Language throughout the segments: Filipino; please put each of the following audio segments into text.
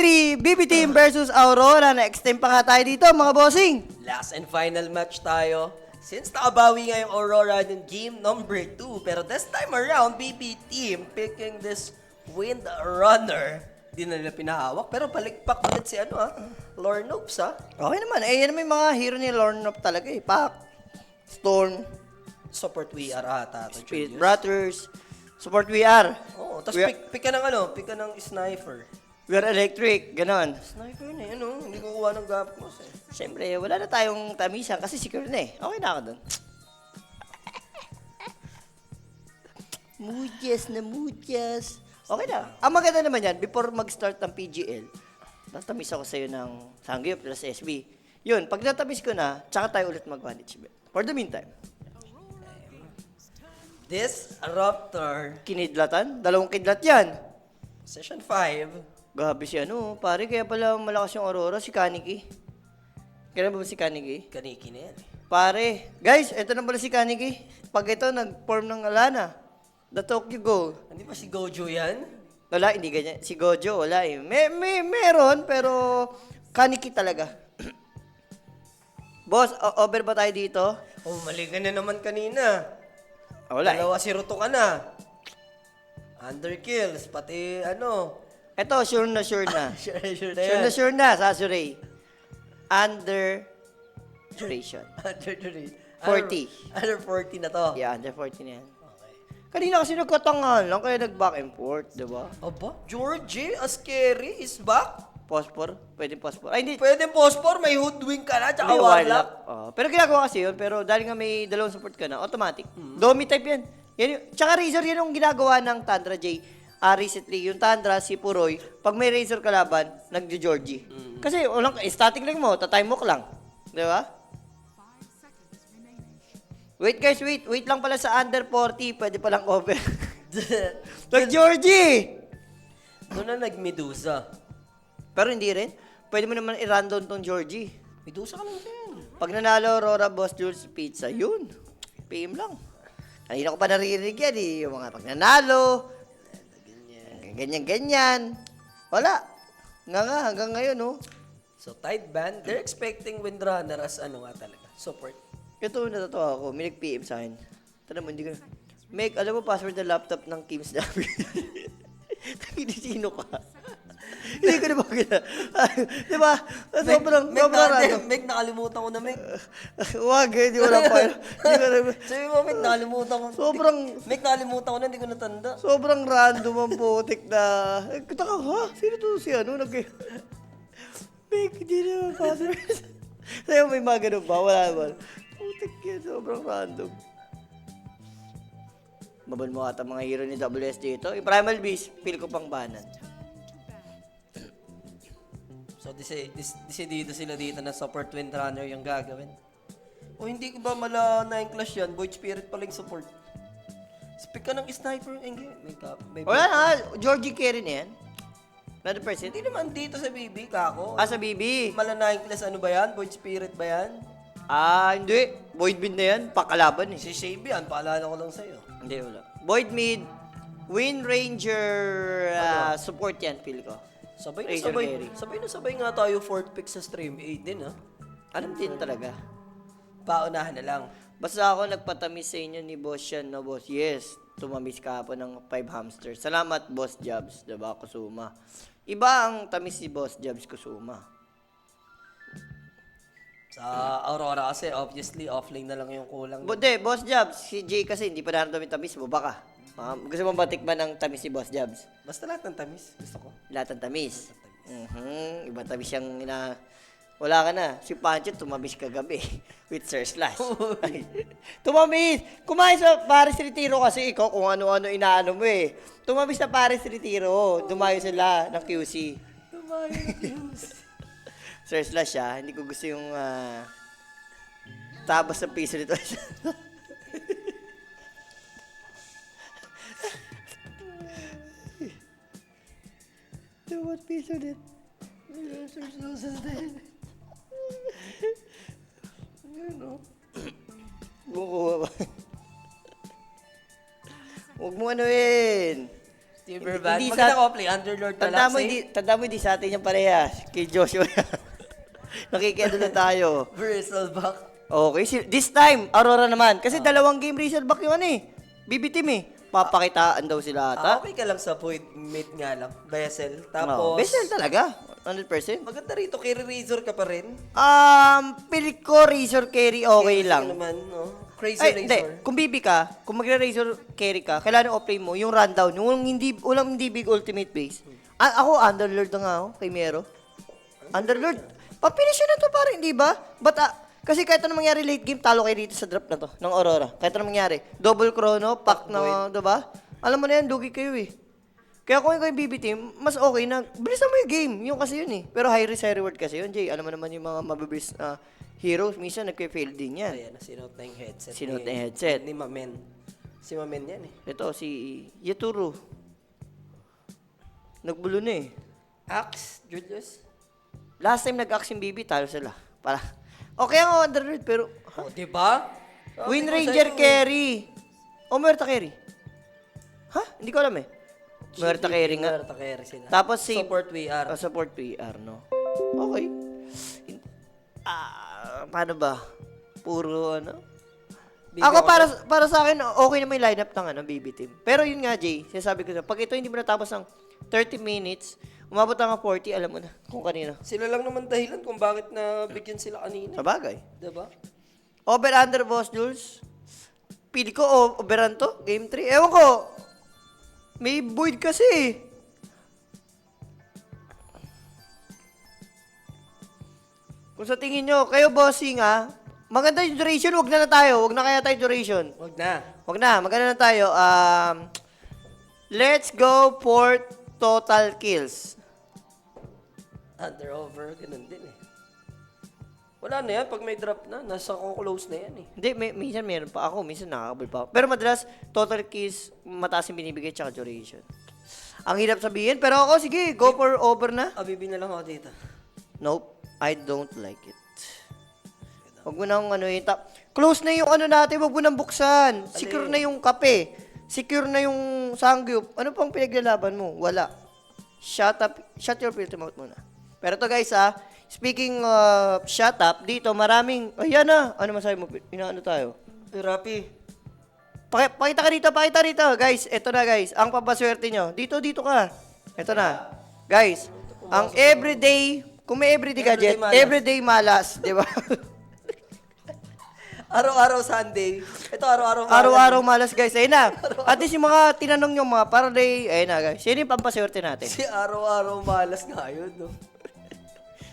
3, BB Team versus Aurora. Na-extend pa nga tayo dito, mga bossing. Last and final match tayo. Since nakabawi nga yung Aurora ng game number 2, pero this time around, BB Team picking this Wind Runner. Di na nila pinahawak, pero palikpak ulit si Lornopes Okay naman. Eh, yan naman yung mga hero ni Lornop talaga eh. Pac, Storm, Support VR ata. Spirit Brothers, Support VR. Oo, tapos pick ka ng sniper. We are electric, ganon. Sniper na yun, hindi ko kuha ng gap mo eh. Siyempre, wala na tayong tamisan kasi secure na eh. Okay na ako dun. Mudyas. Okay na. Ang maganda naman yan, before mag-start ng PGL, natamis ako sa'yo ng Sangyup plus SB. Yun, pag natamis ko na, tsaka tayo ulit mag-management. For the meantime. This Raptor, Kinidlatan? 2 kidlat yan. Session 5. Gabi si pare, kaya pala malakas yung Aurora, si Kaneki. Kailan ba si Kaneki? Kaniki na yan eh. Pare, guys, eto na pala si Kaneki. Pag ito, nag-form ng Alana. The Tokyo Ghoul. Hindi ba si Gojo yan? Wala, hindi ganyan. Si Gojo, wala eh. Meron, pero Kaneki talaga. Boss, over ba tayo dito? Oh, mali ka na naman kanina. Wala eh. Dalawa si Ruto ka na. Underkills, pati Eto, sure na. sure na Sure na, Sasuray. Under duration. Under 40. Under 40 na to. Yeah, under 40 na yan. Okay. Kanina kasi nagkatangal lang, kaya nag-back and forth, diba? Aba, Georgie Ascari is back. Phosphor? Pwede phosphor. Ay, hindi. Pwede Pospor, may hoodwink ka na, tsaka Hindi, warlock. Pero ginagawa kasi yun, pero dahil nga may 2 support ka na, automatic. Domi type yan. Tsaka Razor yan yung ginagawa ng Tundra J. Recently, yung Tundra, si Puroy, pag may Razor kalaban, nag-Georgie. Kasi static lang mo, tatime mo lang. Di ba? Wait guys, wait lang pala sa under 40, pwede palang over. Nag-Georgie! Doon na nag-Medusa. Pero hindi rin. Pwede mo naman i-random tong Georgie. Medusa ka lang din. Pag nanalo Aurora Boss Jules Pizza, yun. PM lang. Kanina ko pa naririnig yan eh. Yung mga pag nanalo. Ganyan. Wala. Hanggang ngayon, no? So, tight band, they're expecting Windrunner as talaga, support. Ito, natatawa ako. May nag-PM sa akin. Tanong mo, hindi ko. Meg, alam mo password ng laptop ng Kim's Dabby? Hindi sino ka? Hindi ko na ba kita? Di ba? Sobrang random. Meg, nakalimutan ko na, Meg. Wag, hindi ko na pa. Sabi mo, Meg, nakalimutan ko. Meg, nakalimutan ko na, hindi ko natanda. Sobrang random ang putik na. Kita ka, ha? Sino to si Meg, hindi na password. Sa'yo may mga ganun ba? Wala naman. Putik yan, sobrang random. Mabal mo ata mga hero ni WS dito. Yung Primal Beast, feel ko pang banan. So, dito sila dito na support Windrunner yung gagawin. O hindi ko ba mala 9 clash yan? Void Spirit pala yung support. Speak ka ng sniper. May Wala na, Georgie carry na yan. 100%. Hindi naman dito sa BB, kako. Sa BB. Mala 9 clash ano ba yan? Void Spirit ba yan? Hindi. Void mid na yan, pakalaban eh. Si Shabe yan, paalala ko lang sa'yo. Hindi, wala. Void mid, Wind Ranger support yan, feel ko. Sabay Razor carry. sabay nga tayo 4th pick sa stream 8 din Alam din talaga. Paunahan na lang. Basta ako nagpatamis sa inyo ni Boss yan, no boss? Yes, tumamis ka po ng 5 hamsters. Salamat, Boss Jobs, diba, Kusuma? Iba ang tamis si Boss Jobs, Kusuma. Sa Aurora kasi, obviously, offlane na lang yung kulang. Boss Jobs, si Jay kasi hindi pa naramdamin tamis mo, baka. Gusto mo batikman ng tamis si Boss Jobs? Basta lahat ng tamis, gusto ko. Lahat ng tamis. Iba tamis siyang Wala ka na. Si Pancho tumamis kagabi with Sir Slash. Tumamis! Kumain sa Paris Retiro kasi ikaw kung ano-ano inaano mo eh. Tumamis sa Paris Retiro. Dumayo sila ng QC. Dumayo ng QC. Sir Slash hindi ko gusto yung tabas ng piso nito. What piece of it? Bukuha ba? Huwag mo anuin. Timberman. Hindi Maganda sa- ko play. Underlord na lang. Tanda mo, hindi sa atin yung parehas. Kay Joshua. Nakikiano na tayo. Bristleback. Okay, this time, Aurora naman. Kasi dalawang game Razorback yung ano eh. BB team eh. Papakitaan daw sila ata. Okay ka lang sa point mate nga lang. Vessel. No, Tapos, Bessel talaga. 100%. maganda rito. Carry Razor ka pa rin. Pilit ko Razor carry okay Carry lang. naman, no? Crazy Ay, hindi. Razor. Kung BB ka, kung magre-Razor carry ka, kailangan off-play mo yung rundown, yung hindi big ultimate base. Ako, Underlord na nga ako, kay Mero. Underlord. Papinis yun na to parang, hindi ba? Kasi kahit anong mangyari late game, talo kayo dito sa drop na to, ng Aurora. Kahit anong mangyari. Double chrono, pack na, diba? Alam mo na yan, dugi kayo eh. Kaya kung ikaw yung BB team, mas okay na, bilisan mo yung game. Yung kasi yun eh. Pero high risk, high reward kasi yun, Jay. Alam mo naman yung mga mabibis na heroes, minsan nagka-fail din yan. Ayan, sinuot na yung headset. Sinuot na yung headset. Ni Mamen. Si Mamen yan eh. Ito, si Yeturu. Nagbulo na eh. Axe, Julius. Last time nag-axe yung BB, talo sila. Okay ang Underlord, pero Oh, di ba? Win Ranger carry. O Muerta carry. Ha? Hindi ko alam eh. Muerta carry nga. Muerta carry sila. Tapos si Support VR. support PR, no? Okay. Paano ba? Puro ano? Bigyan Ako ko para sa akin okay naman yung lineup ng BB team. Pero yun nga, Jay, sinasabi ko sa pag ito hindi mo natapos ng 30 minutes, umabot ng 40, alam mo na kung kanino. Sila lang naman dahilan kung bakit na bigyan sila kanina. Sa bagay. Diba? Over under, Boss Jules. Pili ko overan to, game 3. Ewan ko. May void kasi. Kung sa tingin nyo, kayo bossing maganda yung duration, wag na tayo. Wag na kaya tayo duration. Wag na. Wag na, maganda na tayo. Let's go for total kills. Under over, ganun din eh. Wala na yan, pag may drop na, nasa close na yan eh. Hindi, minsan meron pa ako, minsan nakakabal pa ako. Pero madalas, total kills, mataas yung binibigay, tsaka duration. Ang hirap sabihin, pero ako, sige, go for over na. Abibi na lang ako dito. Nope, I don't like it. Huwag mo nang close na yung ano natin, huwag mo nang buksan. Secure na yung kape. Secure na yung sangyup. Ano pang pinaglalaban mo? Wala. Shut your filter mouth muna. Pero to guys speaking of shut up, dito maraming, ayan na. Ano masabi mo? Inaano tayo? Rapi. Pakita ka rito. Guys, eto na guys. Ang papaswerte nyo. Dito ka. Eto na. Guys, ang everyday, kung may everyday gadget, everyday malas. Di ba? Araw-araw Sunday. Ito araw-araw malas. Araw-araw malas guys. Ayun na. At least yung mga tinanong yung mga paraday, ayun na guys. Sino yung pampaswerte natin? Si araw-araw malas nga yun, no?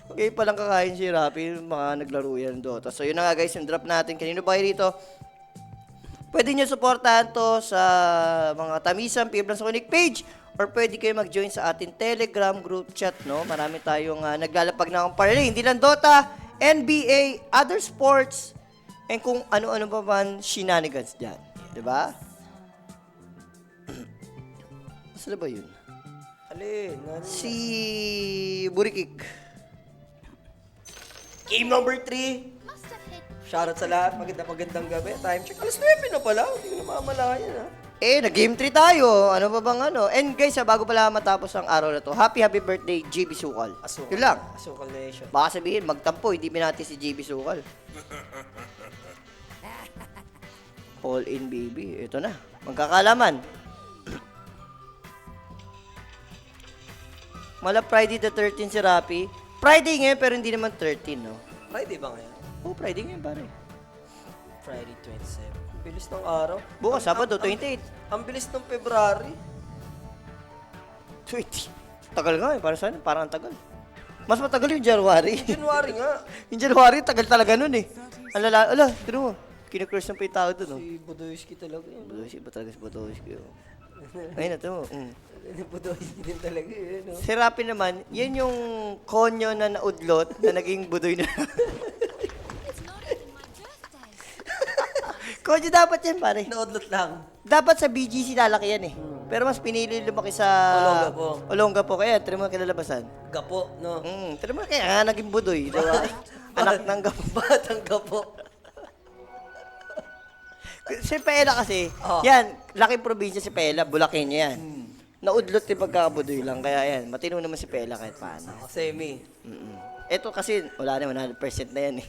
Okay, palang kakain si Rapi, mga naglaro yan ng Dota. So yun na nga guys, yung drop natin. Kanino ba kayo rito? Pwede nyo supportahan to sa mga Tamisan, Piblan sa Connect page. Or pwede kayo mag-join sa ating Telegram group chat, no? Marami tayong naglalapag na ng parlay. Hindi lang Dota, NBA, other sports, and kung ano-ano pa man shenanigans dyan. Diba? Saan ba yun? Alin? Si Burikik. Game number 3. Shoutout sa lahat. Magandang gabi. Time check. Alas 9 na pala. Hindi ko namamalayan, Nag-game 3 tayo. Ano ba bang ano? And guys, bago pala matapos ang araw na to, happy birthday, JB Sukal. Asukal. Yun lang. Asukal Nation. Baka sabihin, magtampo, hindi binati si JB Sukal. All in, baby. Ito na. Magkakalaman. Mala Friday the 13 si Rapi. Friday ngayon, pero hindi naman 13, no? Friday ba ngayon? Friday ngayon, pare. Friday 27. Ang bilis ng araw. Bukas, Sabado, 28. Ang bilis ng February. 20. Tagal nga para saan? Parang ang tagal. Mas matagal yung January. January nga. Yung January, tagal talaga nun eh. Tino mo, kinukrush ng pa yung tao dun, oh. Si Budoyski talaga yun. Budoyski ba talaga si Budoyski, oh. Ayun na, tino mo. Budoyski din talaga yun, no? Si Rapi naman, yan yung konyo na naudlot na naging budoy na. Konyo dapat yan, pare. Naudlot lang. Dapat sa BGC lalaki yan eh. Pero mas pinili lumaki sa Olongapo. Kaya, tino mo kinalabasan. Gapo, no? Tino mo kaya naging budoy, diba? Anak ng gapo. Batang gapo. Si Pela kasi, Oh. yan, laking probinsya si Pela, Bulacan yan. naudlot yung pagkakabudoy lang. Kaya yan, matino naman si Pela kahit paano. Semi. Ito kasi, wala na, 100% na yan eh.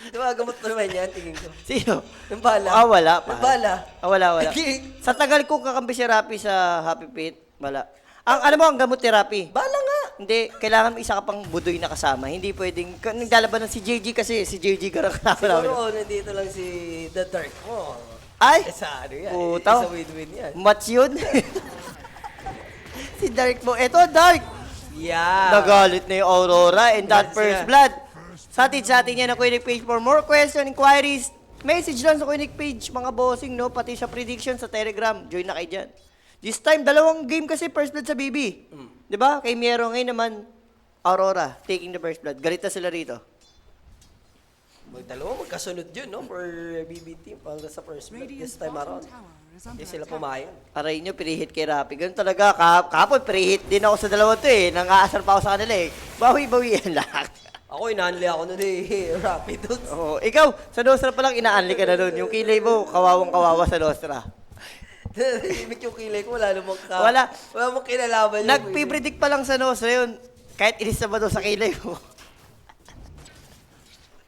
Di ba, gamot pa naman yan, tingin ko. Sino? Yung bala. Wala pa. Yung bala. Wala. Sa tagal ko kakampi si Rapi sa Happy Feet, wala. Alam mo, ang gamot ni Rapi. Bala nga. Hindi, kailangan may isa ka pang budoy na kasama. Hindi pwedeng, naglalaban ng si JG kasi, si JG garang kasama namin. Siguro, nandito lang si The Dark mo. Ay! Sa ano yan? Putaw. Isa win-win yan. Match yun. Si Dark mo. Eto, Dark! Yeah. Nagalit na yung Aurora and that Yes, first yeah. blood. Sa atin yan ang Quinic page for more question, inquiries. Message lang sa Quinic page, mga bossing, no? Pati sa prediction sa Telegram. Join na kayo dyan. This time, 2 game kasi first blood sa BB. Di ba? Kay Miero ngayon naman, Aurora, taking the first blood. Galit na sila rito. Magdalawa, magkasunod yun, no? For BB team, para sa first blood this time around. Hindi sila pumayag. Aray nyo, pinihit kay Rapi. Ganun talaga. Kapon, pinihit din ako sa dalawa to eh. Nang-aasar pa ako sa kanila eh. Bawi-bawi yan lang. Ako, inaanli ako nun eh. Rapid dudes. Oo. Ikaw, sa Nostra pa lang inaanli ka na doon. Yung kilay mo, kawawang-kawawa sa Nostra. Imik yung kilay ko, wala namang Wala. Wala namang kinalaban yung Nagpipredict pa lang sa Nostra yun. Kahit ilis na ba doon sa kilay mo.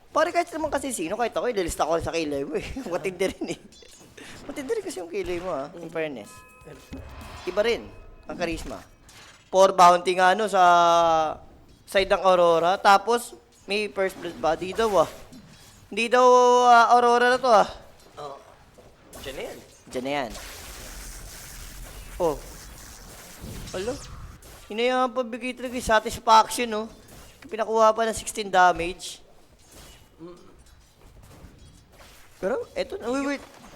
Pare kahit naman kasi sino, kahit ako, ililista ko sa kilay mo eh. Matindi rin eh. Matindi rin kasi yung kilay mo in fairness. Iba rin, ang karisma. 4 bounty nga sa side ng Aurora. Tapos, may first blood body daw Hindi daw Aurora na to Oo. Diyan na yan. Diyan na yan. Oh. Alo. Hinayaan pa bigay talaga yung satisfaction, no? Pinakuha pa ng 16 damage. Pero, eto,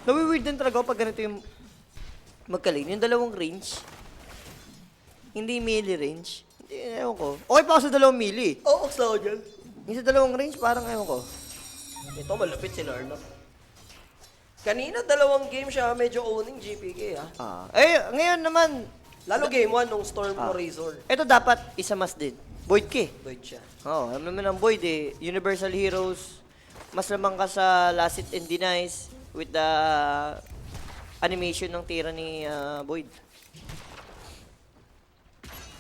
nawi-weird din talaga pag ganito yung magkalin. Yung 2 range. Hindi melee range. Hindi, ewan ko. Okay pa ako sa 2 melee. Oo, sa dyan. Yung sa 2 range, parang ewan ko. Ito, malupit si Larno. Kanina, 2 game siya, medyo owning GPK, ha? Ngayon naman, Lalo game 1 nung Storm Razor. eto dapat isa mas din. Void K. Void siya. Oo, alam naman ang Void eh. Universal Heroes, mas lamang ka sa Last Hit and Denies with the animation ng tira ni Void.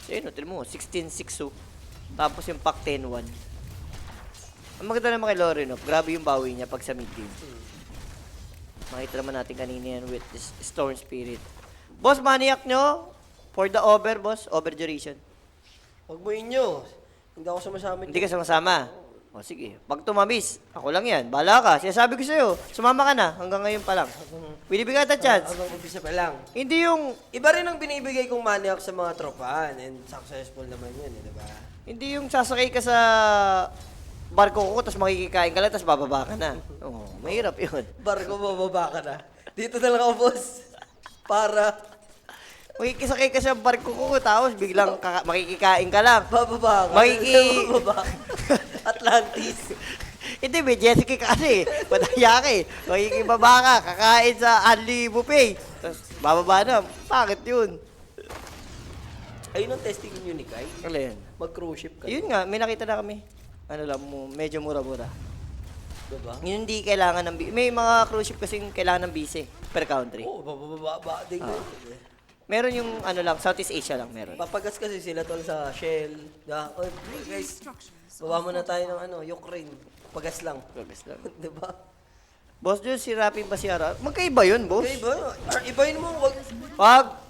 So yun, tignan mo, 16-6 tapos yung pack 10-1. Ang maganda naman kay Lorenov, grabe yung bawi niya pag sa mid game. Makita naman natin kanina yan with this Storm Spirit. Boss, maniac nyo for the over, boss. Over duration. Huwag mo inyo. Hindi ako sumasama. Hindi ka sumasama. O sige, pag tumamis, ako lang yan. Bahala ka. Sinasabi ko sa'yo, sumama ka na hanggang ngayon pa lang. Binibigyan kita chance. Hanggang umpisa pa lang. Hindi yung, Iba rin ang binibigay kong maniac sa mga tropahan and successful naman yun, di ba? hindi yung sasakay ka sa barko ko, tapos makikikain ka lang, tapos bababa ka na. Oo, mahirap yun. Barko, bababa ka na. Dito na lang ako, boss. Para Makikisakay ka sa barko ko, tapos biglang makikikain ka lang. bababa ka. Bababa. Atlantis. Hindi, may Jessica ka kasi. Pataya ka eh. Makikibaba ka, kakain sa Unli Buffet. Tapos bababa na. Bakit yun? Ayun ang testing ninyo ni Kai. Ano yan? Mag-cruise ship kayo. Yun nga, may nakita na kami. Ano lang, medyo mura-mura. Diba? Yun hindi kailangan ng may mga cruise ship kasing kailangan ng visa per country. Oo, bababa din yun. Meron yung ano lang, Southeast Asia lang meron. Papagas kasi sila tol sa Shell. Oh, guys, baba muna tayo ng Ukraine. Pagas lang. Pagkas lang. Diba? Boss Jules, si Rapi ba si Ara? Magkaiba yun, boss. Okay ba? Ibahin mo.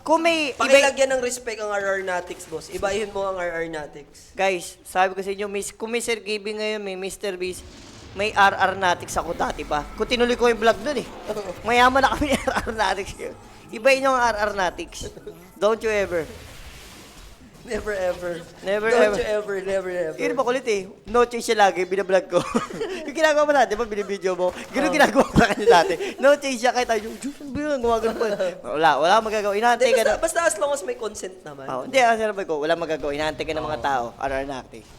Kung may Pakilagyan ng respect ang RR Natics, boss. Ibahin mo ang RR Natics. guys, sabi ko sa inyo, kung may Sir Gabing ngayon, may Mr. Beast, may RR Natics ako dati pa. Kung tinuloy ko yung vlog dun eh. Mayaman na kami ni RR Natics. Ibahin nyo ang RR Natics. Don't you ever. Never ever. Never Don't ever. you ever, never ever. Yun pa kulit eh. No change siya lagi, binablog ko. Yung ginagawa mo natin, di ba, binibideo mo? Ganun ginagawa ko sa kanya dati. No change siya, kahit tayo, gumagano pa. Wala kang magagawa. Inaantay ka na. Basta as long as may consent naman. Hindi, ang sinabi ko, wala magagawa. Inaantay ka ng mga tao. RR Natics.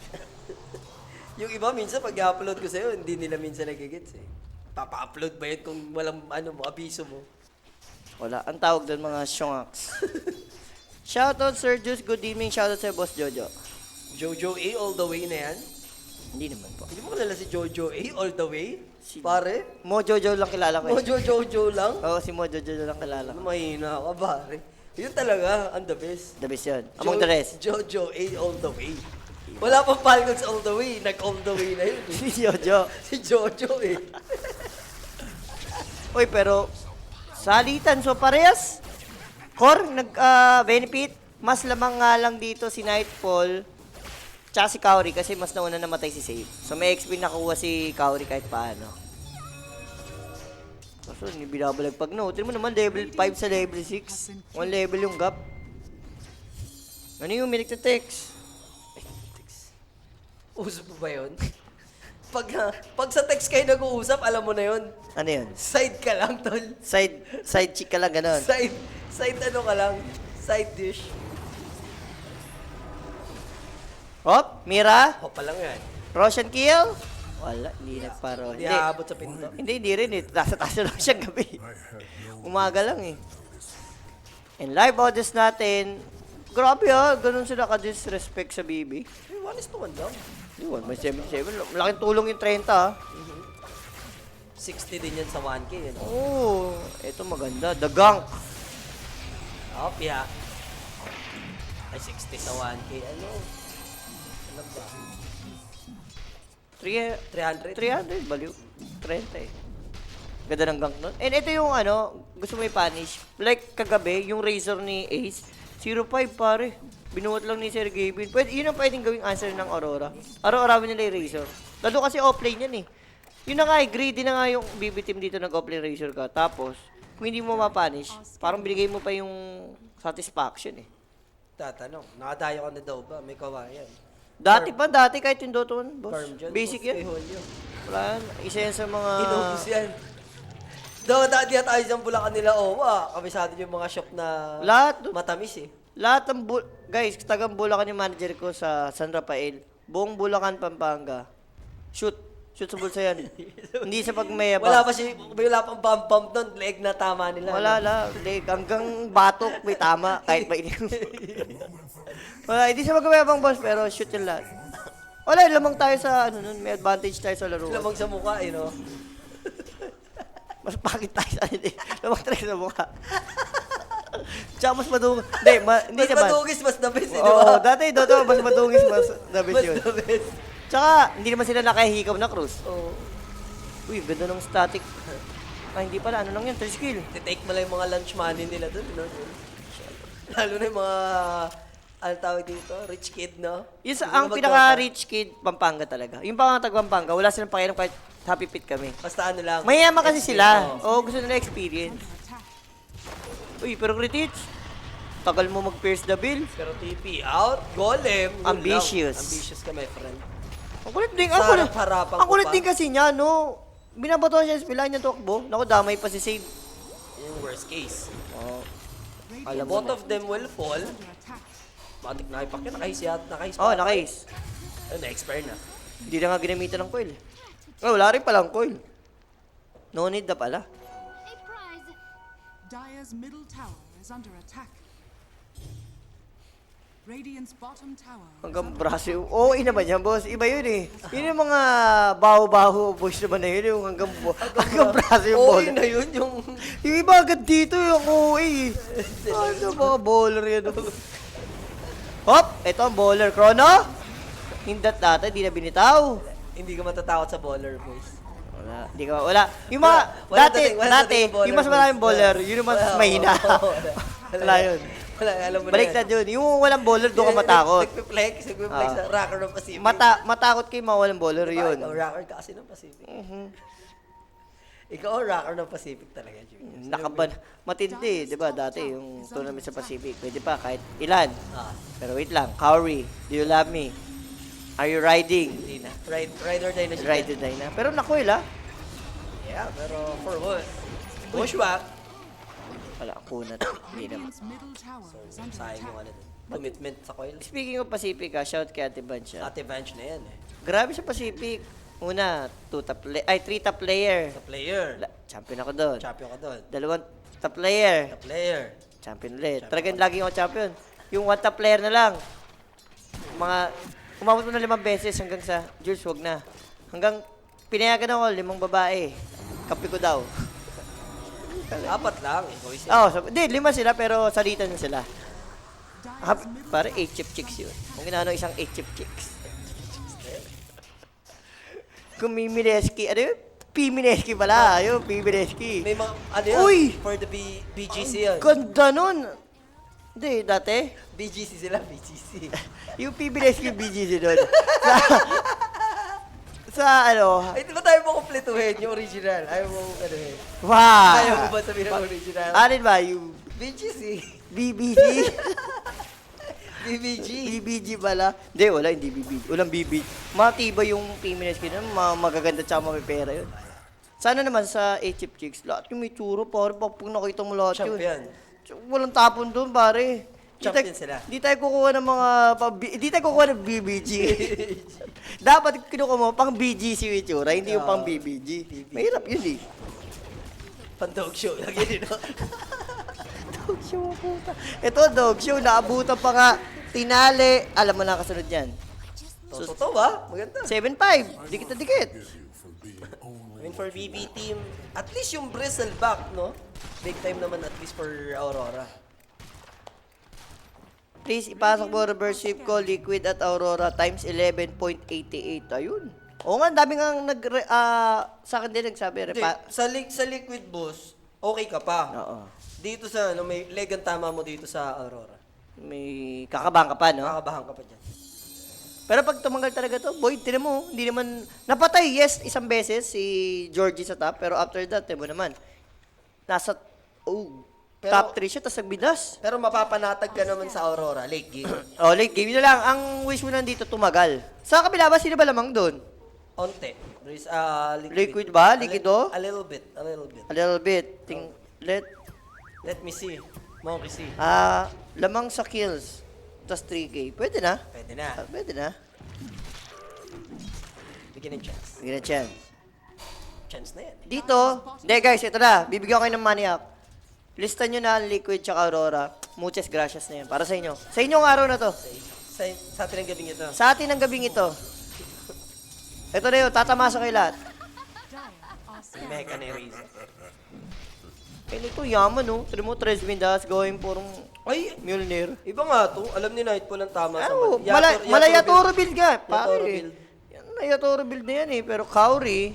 Yung iba, minsan pag i-upload ko sa'yo, hindi nila minsan nagigits eh. Papa-upload ba yun kung walang abiso mo? Wala. Ang tawag doon mga shonks. Shoutout Sir Juice, good evening. Shoutout sa Boss Jojo. Jojo A all the way na yan? Hindi naman po. Hindi mo kilala si Jojo A all the way? Pare, Mojojo lang kilala ko eh. Mojo Jojo lang. Oo, si Mojojo lang kilala ko. Ano, mahina ka, pare. Yun talaga, ang the best. The best yun. Among the rest. Jojo A all the way. Wala pang Falcons all the way. Nag-all the way na yun. Si Jojo. Si Jojo eh. Uy, pero salitan. So, parehas. Core, benefit. Mas lamang nga lang dito si Nightfall tsaka si Kaori kasi mas nauna namatay si Save. So, may XP nakuha si Kaori kahit paano. Kaso, hindi binabalagpag no. Tignan mo naman, level 5 sa level 6. 1 level yung gap. Ano yung minute to text? Uso po ba yun? Pag sa text kayo nag-uusap, alam mo na yun. Ano yun? Side ka lang, tol. Side chick ka lang, ganun. Side ano ka lang. Side dish. Hop, Mira, O pa lang yan. Roshan kill. Wala, hindi nagparo. Hindi aabot sa pinto. Hindi rin eh. Nasa-taas na lang siya gabi. Umaga lang eh. And live audience natin, grabe ha, ganun sila ka-disrespect sa BB. 1:1 lang. Di 1.77. Malaking tulong yung 30 ha. 60 din yan sa 1K. Yan. Oo, ito maganda. The Gunk. Oh, piya. Ay, 60 sa 1K. Ano? Alam ba? 300. 300, baliw. 30 eh. Ganda ng gank nun. And ito yung ano, gusto mo i-punish. Like kagabi, yung Razor ni Ace, 0.5 pare. Binuhat lang ni Sir Gavin. Yun ang pwedeng gawing answer ng Aurora. Araw-arawin nila yung Razor. Lalo kasi offlane yan eh. Yun na nga eh, greedy na nga yung BB team dito nag-offlane Razor ka. Tapos, kung hindi mo ma-punish, parang binigay mo pa yung satisfaction eh. Tatanong, nakadayo ka na daw ba? May kawayan. Dati kahit yung Dota 1, boss. Farm dyan. Basic boss, yan. kay Julio. Wala yan. Isa yan sa mga... Inubos yan. Daw, dati tayo sa Bulacan nila, kabisado yung mga shop na Lahat. matamis eh. Lahat ng guys, tagang Bulacan yung manager ko sa San Rafael. Buong Bulacan, Pampanga. Shoot sa bulsa yan. Hindi sa pagmayabang. Wala pang bump doon, leg na tama nila. Wala lang. Leg, hanggang batok may tama kahit pa Wala, hindi sa pagmayabang boss, pero shoot yung lahat. Wala, lamang tayo sa, may advantage tayo sa laro. Lamang sa mukha eh, no? Mas pakit tayo sa lamang tayo sa mukha. Tsaka mas madungis. Hindi Mas naman. madugis, mas the best eh, di Oo, ba? dati Dota, mas madungis, mas the best Mas yun. the best. Tsaka, hindi naman sila nakahikaw na cruise. Oo. Uy, ganda ng static. Hindi pala, ano lang yan, 3 skill. Titake mo lang yung mga lunch money nila doon, no? Lalo na yung mga, ano tawag dito, rich kid, no? Yun Hindi ang na pinaka-rich kid, Pampanga talaga. Yung pangatag Pampanga, wala silang pakialam kahit happy pit kami. Basta ano lang. Mayaman kasi sila. Oo. Oo, gusto nila experience. Uy, pero Kritich, tagal mo mag-pierce the bill. Pero TP out, golem. yun Ambitious. lang. Ambitious ka, my friend. Ang kulit din. Sa harap-harapan Ang ko kulit pa. din kasi niya, no? Binabatuan siya sa pilahan niya tukbo. Naku, damay pa si Save. Yung worst case. Oo. Alam both of them will fall. Matik na ipak yun, nakahis Oh, nakais. Ayun, na-expire na. Hindi na nga ginamitan ng coil. Oh, wala rin palang coil. No need na pala. A prize. Dire's middle tower is under attack. Radiant's bottom tower. Hanggang braso. Oo, naman yan, boss. Iba yun eh. Yun yung mga baho-baho boys naman na yun. Yung hanggang braso yung Oo, bola. yun na yun, yung... Yung iba agad dito yung OA. Ano mga bowler yan? Hop! Ito ang bowler. Chrono? Hindat dati, di na binitaw. Hindi ka matatakot sa baller, boys. Wala. Di ka, wala. Yung mga, Wala dati, dating bowler, yung mas maraming boys. bowler, yun yung mas mahina. Wala yun. Wala, alam mo Balik na na yan. yun. Yung walang bowler, doon ka matakot. Nagpiplex sa Rocker ng Pacific. Matakot kayo mga walang bowler yun. Ikaw, Rocker ka kasi ng Pacific. Ikaw, Rocker ng Pacific talaga, Junior. Nakaban. Matindi, di ba? Dati yung tournament sa Pacific. Pwede pa kahit ilan. Ah, Pero wait lang. Kaori, do you love me? Are you riding? hindi na. Ride or die na siya. Ride or die na. Pero nakuil ha. Yeah, pero for what? Bushwhack. Wala, kunat. Hindi naman. Radiant's middle tower is under Sayang yung attack. ano dun. Commitment sa coil. Speaking of Pacific ha, shout kay Ate Bansha. Ate Vance na yan eh. Grabe sa Pacific. Una, 3 top player. Sa player. Champion ako doon. Champion ka doon. 2 top player. Sa player. Champion ulit. Talagang lagi ako champion. Yung 1 top player na lang. Umabot mo na 5 beses hanggang sa Jules, wag na. Hanggang pinayagan ako, 5 babae. Kape ko daw. 4 lang. Ikaw isa. Oo, hindi, 5 sila pero salitan na sila. Para 8 chip chicks yun. Kung inaano isang 8 chip chicks. Kung Mimineski, ano yun? Pimineski pala, yun, Pimineski. May mga, ano yun? Uy! For the BGC yun. Ganda nun! Hindi, dati, BGC sila, BGC. yung Pimineski BGC doon. sa ano, Ay, di ba tayo mo kumpletuhin yung original? Ayaw mo kanuhin. wow! Ayaw mo ba sabihin ang original? Alin ba, yung BGC. BBC? BBG. BBG pala. Hindi, wala, hindi BBG. Walang BBG. Matibay yung Pimineski na, magaganda tsaka mapipera yun. Sana naman sa 8 chip chicks, lahat yung may tsuro, pare, pag nakita mo lahat yun. Champion. Walang tapon doon, pare. Champion sila. Di tayo kukuha ng mga, di tayo kukuha ng BBG. Dapat kinukuha mo, pang BGC yung itsura, hindi yung pang BBG. Mahirap yun eh. Pandog show. Lagi din, no? Dog show, puta. Ito, dog show, naabutan pa nga. Tinali. Alam mo na kasunod yan. Totoo ba? Maganda. 7-5. Dikit. I mean, for BB team, at least yung bristleback, no? Big time naman at least for Aurora. Please, ipasok mo reverse sweep ko, Liquid at Aurora times 11.88. Ayun. Oo nga, ang dami nga sa akin din nagsabi. Hindi, sa Liquid Boss, okay ka pa. Oo. Dito sa, ano, may leg ang tama mo dito sa Aurora. May kakabahan ka pa, no? Nakakabahan ka pa dyan. Pero pag tumanggal talaga to, boy, tinan mo, hindi naman, napatay, yes, isang beses si Georgie sa top, pero after that, tinan mo naman, nasa, top 3 siya, tapos nagbidas. Pero mapapanatag ka naman sa Aurora, late game. Late game, yun na lang, ang wish mo nandito, tumagal. Sa kabila ba, sino ba lamang doon? Onte. There is, Liquid ba? Liquido? A little bit. A little bit. Let me see. Monkey see. Lamang sa kills, tapos 3K. Pwede na. Pwede na. Bigyan ng chance. Bigyan na chance. Chance na yan. Dito, hindi guys, ito na. Bibigyan ko kayo ng money up. Listan nyo na ang Liquid tsaka Aurora. Muchas gracias na yan. Para sa inyo. Sa inyong araw na to. Sa atin ang gabing ito. Sa atin ang gabing ito. Ito na yun. Tatamasa kayo lahat. Mecha na eraser. Ito, yaman no. Try mo, 3 mindas going porong Ay, Mjolnir. iba nga to. Alam ni Nightfall ang tama sa Ano, man. Malayatoro build ka. Yatoro Pare. build. Yan, Yatoro build na yan eh. Pero Kauri,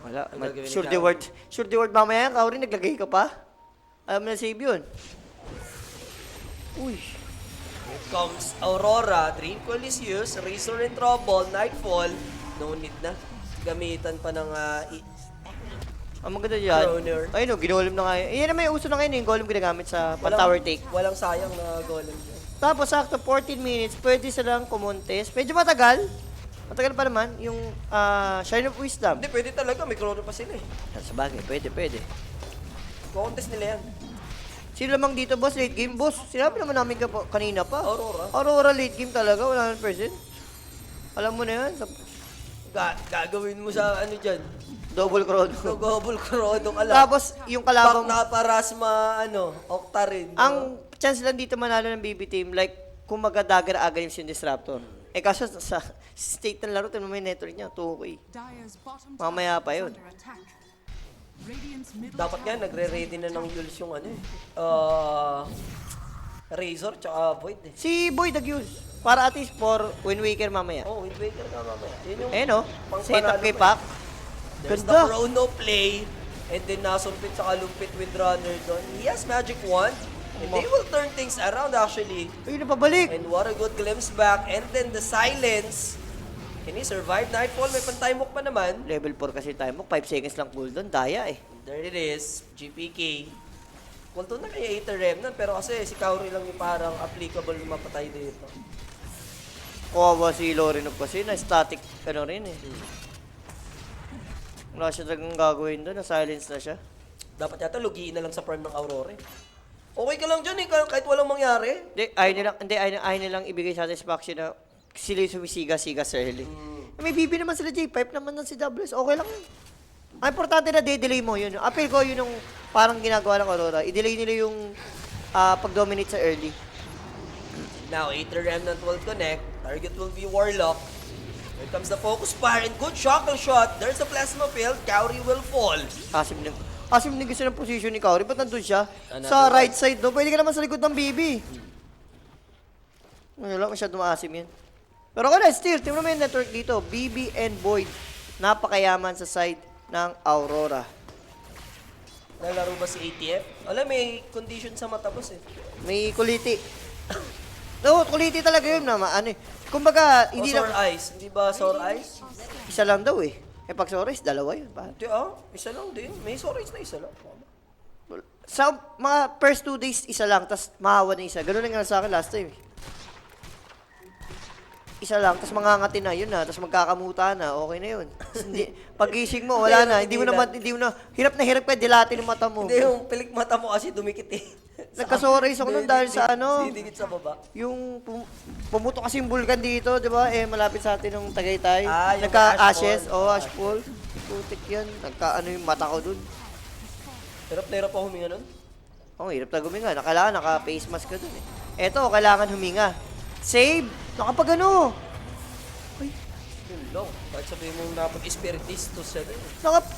wala. Ang gagawin ni Sure Kauri? the word. Sure the word mamaya yan. Kauri, naglagay ka pa. Alam mo na save yun. Uy. Here comes Aurora, Dream Coliseus, Razor in Trouble, Nightfall. No need na. Gamitan pa ng Ang maganda dyan. Croner. Ayun o, ginolem na nga yun. Yan naman yung uso na ngayon yung golem ginagamit sa pan-tower take. Walang sayang na golem dyan. Tapos sakto 14 minutes, pwede silang kumontes. Medyo matagal. Matagal pa naman yung Shine of Wisdom. Hindi, pwede talaga. May chrono pa sila eh. Sa bagay, pwede. Contest nila yan. Sino lamang dito, boss? Late game, boss. Sinabi naman namin kanina pa. Aurora. Aurora late game talaga, 100%. Alam mo na yan. Gagawin mo sa ano dyan. Double chrono. Double chrono ka lang. Tapos, yung kalabang... Back na Parasma, Octarine. Ang chance lang dito manalo ng BB team, like, kung mag-dagger against yung Disruptor. Eh, kaso sa state ng laro, tingnan mo yung network niya, 2K. Dire's bottom Mamaya tower pa is yun. under attack. Radiant's middle Dapat nga, tower nagre-ready na ng Yules yung Razor tsaka Void eh. Si Boy Dagyus. Para at least for Wind Waker mamaya. Oh, Wind Waker ka mamaya. Yun yung Ayun o, set up pangpanalo kay mo eh. Pac. There's the Ganda. chrono play. And then nasumpit sa kalumpit with Runner doon. He has Magic Wand. And they will turn things around actually. Ayun na pabalik. And what a good glimpse back. And then the silence. Can he survive Nightfall? May pan-time walk pa naman. Level 4 kasi tayo mo, 5 seconds lang cooldown, daya eh. There it is. GPK. Well, doon na kaya Aether Remnant. Pero kasi si Kauri lang yung parang applicable na mapatay dito. Kawawa si Lorinov kasi, na static ano rin eh. Wala siya talagang gagawin doon, na-silence na siya. Dapat yata lugiin na lang sa farm ng Aurora eh. Okay ka lang dyan eh, kahit walang mangyari. Ayaw nilang ibigay satisfaction na sila yung sumisiga-siga sa early. May BB naman sila, J5 naman ng si WS, okay lang yun. Ang importante na de-delay mo yun. Appeal ko yun yung parang ginagawa ng Aurora. I-delay nila yung pag-dominate sa early. Now, Aether Remnant will connect. Target will be Warlock. Here comes the focus fire and good shackle shot. There's a plasma field. Kaori will fall. Asim din gusto ng position ni Kaori. Ba't nandun siya? Another Sa right one. side, no? Pwede ka naman sa likod ng BB. Wala, masyadong maasim yan. Pero kaya still, tingnan mo yung network dito. BB and Void. Napakayaman sa side ng Aurora. Nalaro ba si ATF? Alam, may condition sa mata boss eh. May kuliti. No, kuliti talaga yun na ano eh. Kumbaga, O hindi sore na, eyes. Hindi ba sore eyes? isa lang daw eh. Eh pag sa oras, dalawa yun. Hindi isa lang din. May sore eyes na isa lang. Sa mga first 2 days, isa lang, tas mahawa na isa. Ganun lang nga sa akin last time. Isa lang, tas mangangati na, yun na, tas magkakamuta na, okay na yun. Tas hindi, pagising mo, wala na, hindi mo na, hirap ka, dilati ng mata mo. Hindi, yung pilik mata mo kasi dumikit eh. Nagka-sorries ako nun dahil sa ano, Didikit sa baba. yung pumuto kasi yung vulkan dito, di ba? Eh, malapit sa atin ng Tagaytay. Ah, yung Nagka-ashes, ashfall. ashfall. Putik yan. Nagka-ano yung mata ko dun. Hirap na hirap ako huminga nun. Oh, hirap na guminga. Kailangan naka-face mask ka dun eh. Eto, kailangan huminga. Save! Nakapag ano? Yun lang. Kahit sabihin mo dapat espiritistos siya din.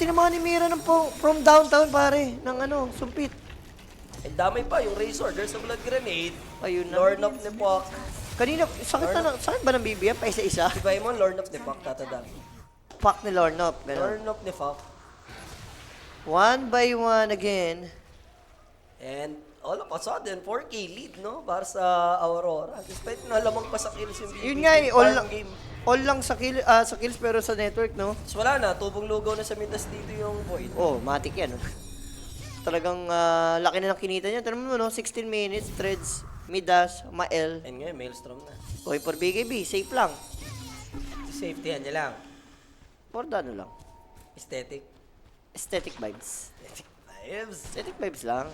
Tinamaan ni Mira ng from downtown pare, ng ano, sumpit. And damay pa yung Razor. There's a blood grenade. Ayun na. Lord of Nepok. Kanina, sakit ba ng BBM? Pa isa-isa? Diba mo, Lord of Nepok, tatadami. Fuck ni Lornop. Ganun. Lord of Nepok. One by one again. And all of a sudden, 4K lead, no? Para sa Aurora. Despite na lamang pa sa kills yung BBT. Yun nga eh, Parang game. all lang sa kills pero sa network, no? So wala na, tubong lugaw na sa midas dito yung Void. Oh, matik yan. No? Talagang laki na ng kinita niya. Tanong mo, no? 16 minutes, Threads, Midas, Mael. And ngayon, Maelstrom na. Okay, for BKB, safe lang. Safety niya lang. For ano lang. Aesthetic. Aesthetic vibes. Aesthetic vibes. Aesthetic vibes lang.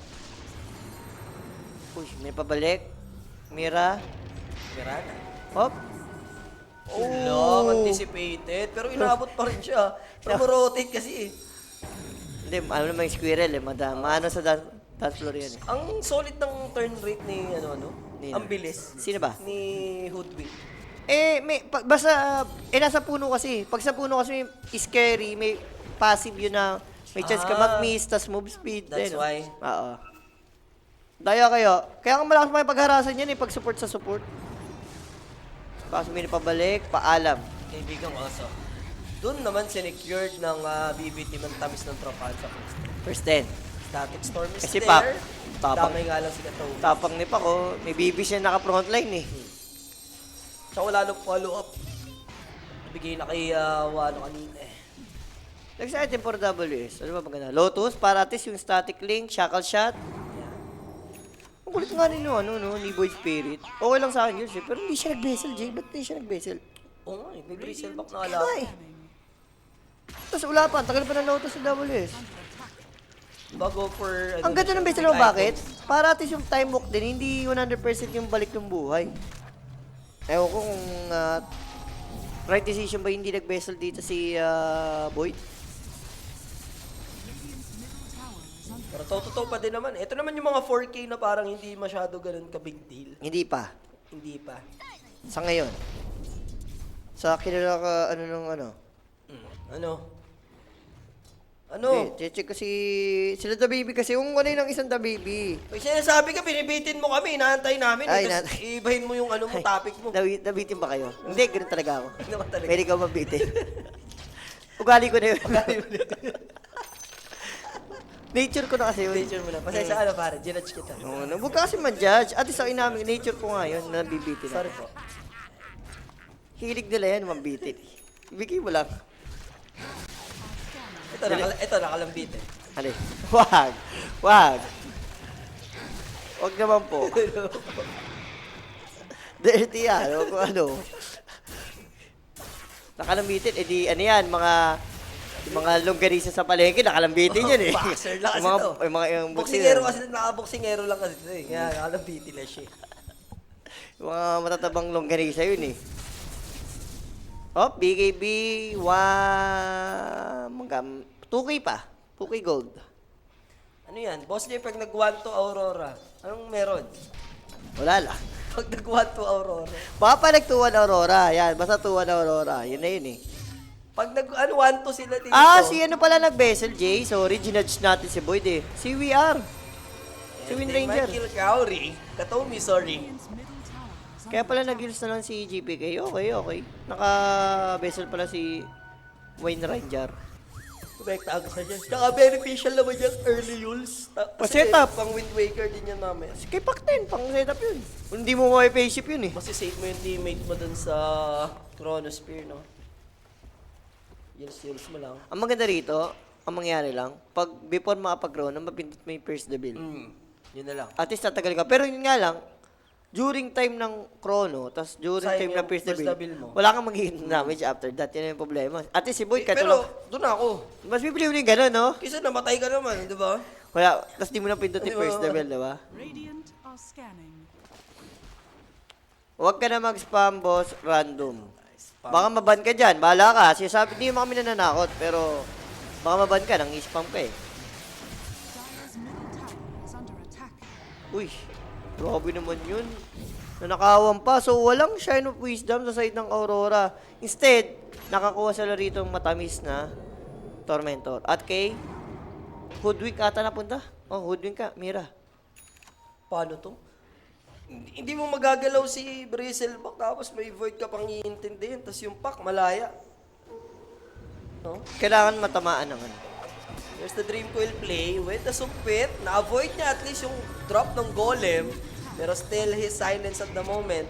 Uy, may pabalik. Mira. Mirana. Hop. Long anticipated. Pero inabot pa rin siya. Rotate kasi eh. Hindi, ano naman yung squirrel eh. Maano sa dance floor yan eh. Ang solid ng turn rate ni Nino. ang bilis. Sino ba? Ni Hoodwink. Eh, basta, nasa puno kasi. Pag sa puno kasi scary, may passive yun na may chance ka mag-miss, tas move speed. That's din, why. Oo. Daya kayo. Kaya nga malakas may pagharasan yan eh, pag support sa support. Kaso may pabalik, paalam. Kaibigang also. Doon naman sinecured ng BBT ng tamis ng tropahan sa first. First 10. Static Storm is Kasi there. Pak, tapang. Damay nga lang si Katowi. Tapang ni Paco, may BB siya naka-frontline eh. Tsaka wala nang follow-up. Bigay na kay Wano kanina eh. Next item for WS. Ano ba maganda? Lotus, para at least yung static link, shackle shot. Yeah. Ang kulit nga ninyo, ni Void Spirit. Okay lang sa akin yun, pero hindi siya nag-vessel, Jay. Ba't hindi siya nag-vessel? Oo nga eh, may bristleback na ala. Ay! Tapos wala pa, ang tagal pa ng Lotus sa WS. Bago for... Ang ganda ng vessel mo, bakit? Para at least yung time walk din, hindi 100% yung balik ng buhay. Ewan ko kung right decision ba hindi nag-vessel dito si Void. Pero totoo pa din naman. Ito naman yung mga 4K na parang hindi masyado ganun ka-big deal. Hindi pa. Hindi pa. Sa ngayon. Sa kilala ka, Ano? Ano? Check ko sila The Baby kasi, yung ano yung isang The Baby. Pag sinasabi ka, binibitin mo kami, inaantay namin. Ay, Tapos ibahin mo yung ano mo, topic mo. Nabitin ba kayo? Hindi, ganun talaga ako. Hindi naman talaga. Pwede ka mabitin. Ugali ko na yun. Nature ko na kasi yun. Nature mo na. Pasensya ka na pare, ginudge kita. Ano, huwag ka kasi ma-judge. At isa inamin, nature ko nga yun, na nabibitin. Sorry po. Hilig nila yan, mabitin. Ibigay mo lang. Ito nakalambit eh. Hali. Wag. Wag. Wag naman po. Dirty yan. O kung ano. Nakalambitin. Eh di, ano yan, yung mga longganisa sa palengke, nakalambitin yan eh. Boxer lang kasi Yung to. Yung mga, yung Boksingero kasi, nakaboksingero lang kasi ito eh. Kaya nakalambitin na siya. Yung mga matatabang longganisa yun eh. Oh, BKB, 2K pa. 2K gold. Ano yan? Boss J, pag nag-1 to Aurora, anong meron? Wala lang. Pag nag-1 to Aurora. Baka pa nag-2-1 Aurora. Yan, basta 2-1 Aurora. Yun na yun eh. Pag nag-1 to sila dito. Si ano pala nag-Vessel, Jay? Sorry, ginudge natin si Boyd eh. Si VR. Si Wind They might Ranger. kill Kaori. Katomi, sorry. Radiant's middle tower is Kaya under pala attack. nag-heals na lang si GPK. Okay. Naka-Vessel pala si Wind Ranger. Kumekta ako sa dyan. Saka beneficial naman yung early use. Kasi Pa-setup. pang Wind Waker din yan namin. Kay Pac-10, pang setup yun. Hindi mo ma-payship yun eh. Masisave mo yung teammate mo dun sa Chronosphere, no? Heals mo lang. Ang maganda rito, ang mangyari lang, pag before makapag-grow, mapindot mo yung first the bill. Yun na lang. At least tatagal ka. Pero yun nga lang, during time ng chrono, tas during Sayang time ng yung first the first bill, the bill mo. wala kang magiging damage after that. Yan yung problema. At least si Boyd, kahit Pero, walang- doon ako. mas bibili mo yung gano'n, no? Kisa namatay ka naman, di ba? Wala, tas di mo na pindot yung Di ba? first the bill, di ba? Radiant are scanning. Huwag ka na mag-spam, boss, random. Baka maban ka dyan, bahala ka. Sinasabi, hindi mo kami nananakot, pero baka maban ka, nang i-spam ka eh. Dire's middle tower is under attack. Uy, grabe naman yun. Nanakawan pa, so walang shine of wisdom sa side ng Aurora. Instead, nakakuha sila rito ng matamis na Tormentor. At kay Hoodwink ata napunta. Oh, Hoodwink ka, Mira. Paano to? Hindi mo magagalaw si Bristleback tapos may void ka pang iintindihin tapos yung pack malaya. No? Kailangan matamaan ng ano. There's the Dream Coil play with the Sumpit. Na-avoid niya at least yung drop ng Golem. Pero still his silence at the moment.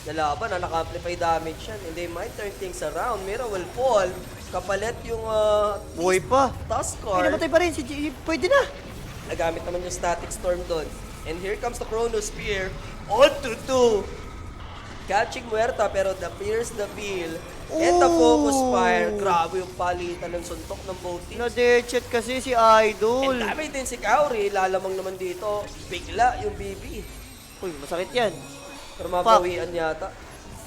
Nalaban na naka-amplify damage yan. And they might turn things around. Mira will fall. Kapalit yung Buhay pa. Ay, Tuskar. namatay pa rin. Si G, pwede na. Nagamit naman yung Static Storm doon. And here comes the Chrono Spear. On to 2. Catching Muerta pero the pierce the bill. And the Focus Fire. Grabe yung palitan ng suntok ng both teams. Na-deadshot kasi si And Idol. dami din si Kaori. Lalamang naman dito. Bigla yung BB. Uy, masakit yan. Pero mabawian yata.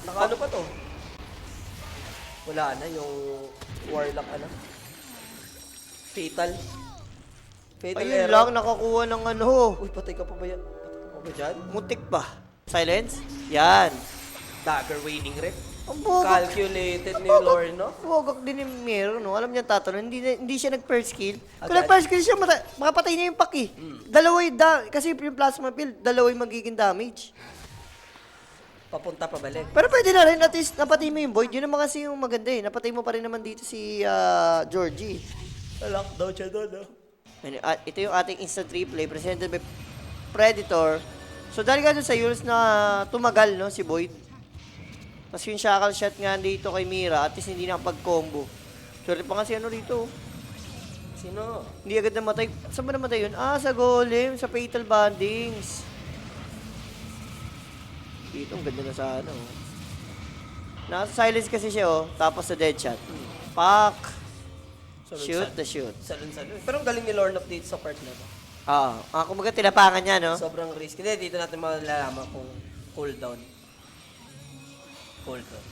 Nakaano pa to? Wala na yung Warlock ano. Fatal. Fatal Ayun error. lang, nakakuha ng ano. Uy, patay ka pa ba yan? Patay ka pa ba dyan? Mutik pa. Silence? Yan. Dagger waning rep. Ang bogak. Calculated ni Lorno. Bogak din yung Miro, no? Alam niya tatanong, hindi siya nag-first kill. Kung Agad. nag-first kill siya, makapatay niya yung pack eh. Kasi yung plasma build, dalawa yung magiging damage. Papunta pa balik. Pero pwede na rin, at least napatay mo yung Void. Yun naman kasi yung maganda eh. Napatay mo pa rin naman dito si Georgie. Lockdown siya doon, no? Ito yung ating instant replay presented by Predator. So dahil nga dun sa Yules na tumagal, no, si Void. Tapos yung shackle shot nga dito kay Mira, at least hindi nakapag-combo. Sorry pa nga si ano rito. Sino? Hindi agad namatay. Saan ba namatay yun? Sa Golem, sa Fatal Bondings. Dito, ang ganda na sa ano. Nasa-silence kasi siya, oh. Tapos sa deadshot. Pak! Shoot the shoot. Salon-salon. Pero ang galing ni Lorno dito sa part na to. Kumbaga tinapangan niya, no? Sobrang risky. Hindi, dito natin malalaman kung cooldown. Cooldown.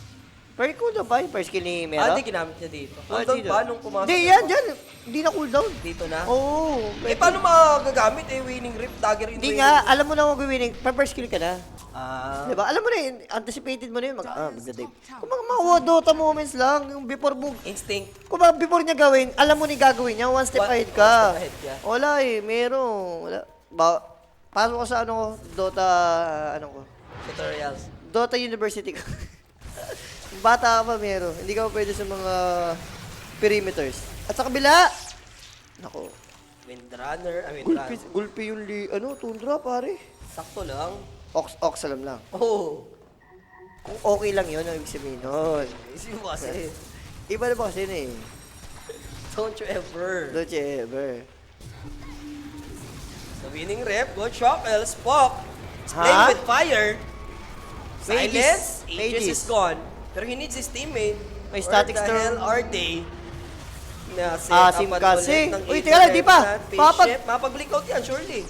Very cool daw ba yung first kill ni Mera? Hindi, ginamit niya dito. Cooldown dito. ba nung pumasok? Hindi, yan, dyan. Hindi na cooldown. Dito na? Oo. Paano magagamit winning rip, dagger in Hindi winning nga, rip? alam mo na kung gawin. First kill ka na. Diba? Alam mo na yun, anticipated mo na yun, magdadive. Kung mga Dota moments lang, yung before mo, Instinct. kung before niya gawin, alam mo ni gagawin niya, one step ahead ka. One step ahead ka. Wala eh, meron. Wala. Pasok ko sa ano ko, Dota, ano ko, Tutorials. Dota University ko. Bata ka pa, meron. Hindi ka pa pwede sa mga perimeters. At sa kabila, nako, Windrunner. gulpi yung Tundra, pare. Sakto lang. Ox alam lang. Oh. Kung okay lang yun, ang ibig sabihin nun. Isip mo kasi. Iba na ba kasi yun eh? Don't you ever. Don't you ever. The winning rep, good shuffles, pop. It's Ha? playing with fire. Mages. Silence. Aegis is gone. Pero he needs his teammate. May static Where the storm. hell are they? Na set Asim upan kasi. ulit ng Uy, 80 teka lang, di pa. remnant, spaceship. Mapag-blink out yan, surely.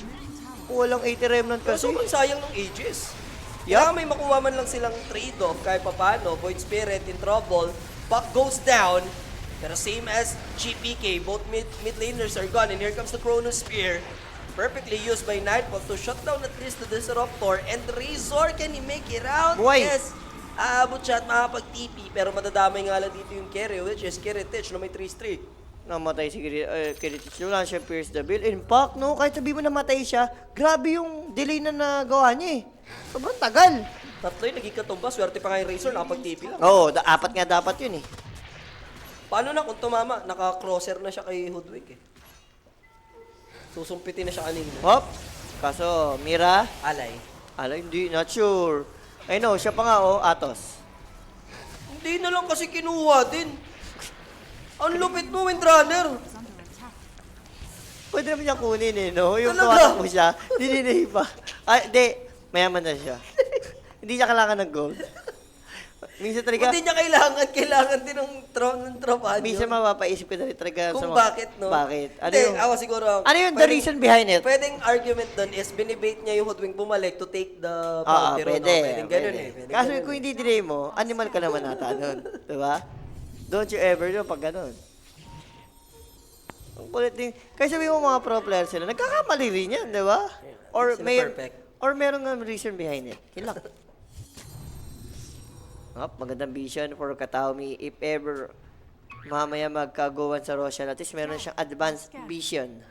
Walang 80 remnant Pero kasi. sobrang sayang ng Aegis. Yup. Kaya may makuha man lang silang trade-off kahit papano. Void Spirit in trouble. Puck goes down. Pero same as GPK, both mid laners are gone. And here comes the Chrono Spear. Perfectly used by Nightfall to shut down at least the Disruptor. And Razor, can he make it out? Buhay. Yes. Aabot siya at makapag-TP. Pero madadamay nga lang dito yung carry, which is Kiritich na may 3-streak. Namatay si Kiritich. Wala siya pierce the bill. In fact, no, kahit sabihin mo namatay siya, grabe yung delay na nagawa niya eh. Sobrang tagal. Tatlo yung naging katumba. Swerte pa nga yung Razor, nakapag-TP lang. Oo, apat nga dapat yun eh. Paano na kung tumama? Naka-crosser na siya kay Hoodwink eh. Susumpitin na siya kanina. Hop. Kaso, Mira, Alay. hindi, not sure. I know, siya pa nga, oh, Atos. Hindi na lang kasi kinuha din. Ang lupit mo, Windrunner. Is under attack. Pwede naman niya kunin eh, no? Yung Talaga? tuwatak mo siya, dininay pa. Ay, di, mayaman na siya. Hindi niya kailangan ng gold. Minsan talaga, Hindi niya kailangan din ng tropa niyo. minsan mapapaisip ko na rin talaga Kung sa mga- bakit, no? Bakit? Ano Hindi, yung, ako siguro. ano yung the reason behind it? Pwedeng argument doon is binibait niya yung Hoodwink bumalik to take the Oo, bounty, no? pwede. Pwedeng ganun eh. Pwedeng Kaso ganun kung eh. hindi delay mo, animal ka naman ata nun. Diba? Don't you ever do pag ganun. Ang kulit din. Kaya sabi mo mga pro players sila, nagkakamali rin yan, di ba? Or Sila may perfect. or merong reason behind it. Yun lang. Magandang vision for Kataomi. If ever mamaya magkaguwan sa Roshan, at least meron siyang advanced vision.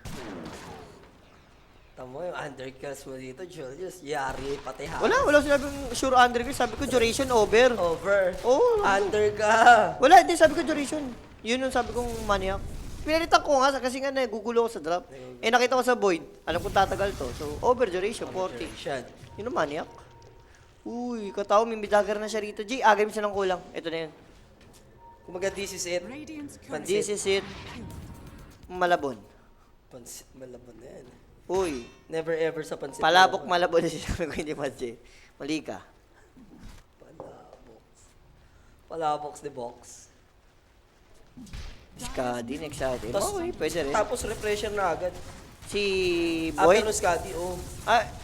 Tamo yung underclass mo dito, Julius. Yari, pati ha. Wala sinabing sure under. Sabi ko duration over. Over. Oh, Under ka. wala, hindi sabi ko duration. Yun yung sabi kong maniac. Pinalitan ko nga kasi nga nagugulo ko sa drop. Eh nakita ko sa void, alam ko tatagal to. So over duration 40. Shad. Yun ang maniac. Uy, katao may dagger na siya rito. G, agay mo siya ng kulang. Ito na yun. Kumaga, this is it. Radiant's Pansit. This is it. Malabon. Pansit malabon na yan. Uy, Never ever sa pansit. palabok malabon na siya. Sabi ko hindi pansin. Mali ka. Palabox. Palabox the box. Skadi, next natin. Tas- Okay, pwede rin. Tapos refresher na agad. Si Boy? Boyd. Scotty, oh.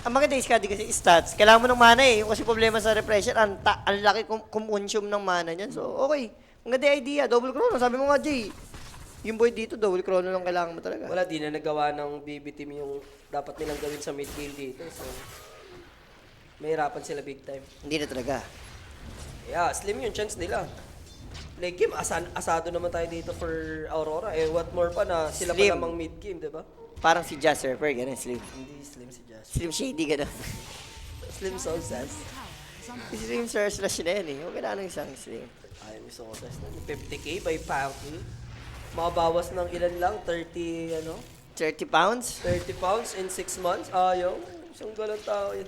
Ang maganda yung Skadi kasi stats. Kailangan mo ng mana eh. Yung kasi problema sa refresher, ang laki consume ng mana niyan. So, okay. Maganda yung idea. Double chrono. Sabi mo nga, Jay. Yung Boyd dito, double chrono lang kailangan mo talaga. Wala, di na nagawa ng BB team yung dapat nilang gawin sa mid game dito. So, mahirapan sila big time. Hindi na talaga. Yeah, slim yung chance nila. Late game, asado naman tayo dito for Aurora. Eh, what more pa na sila pa Slim. namang mid game, di ba? Parang si Jazz Surfer, ganun, slim. Hindi slim si Josh. Slim Shady, ganun. Slim Soul Sass. Si Slim Sir Slash na yan eh. Huwag kailangan ng isang slim. Ayaw ni Soul Sass na. 50k by Panky. Makabawas ng ilan lang, 30, 30 pounds? 30 pounds in 6 months. Ayaw. Isang galang tao yun.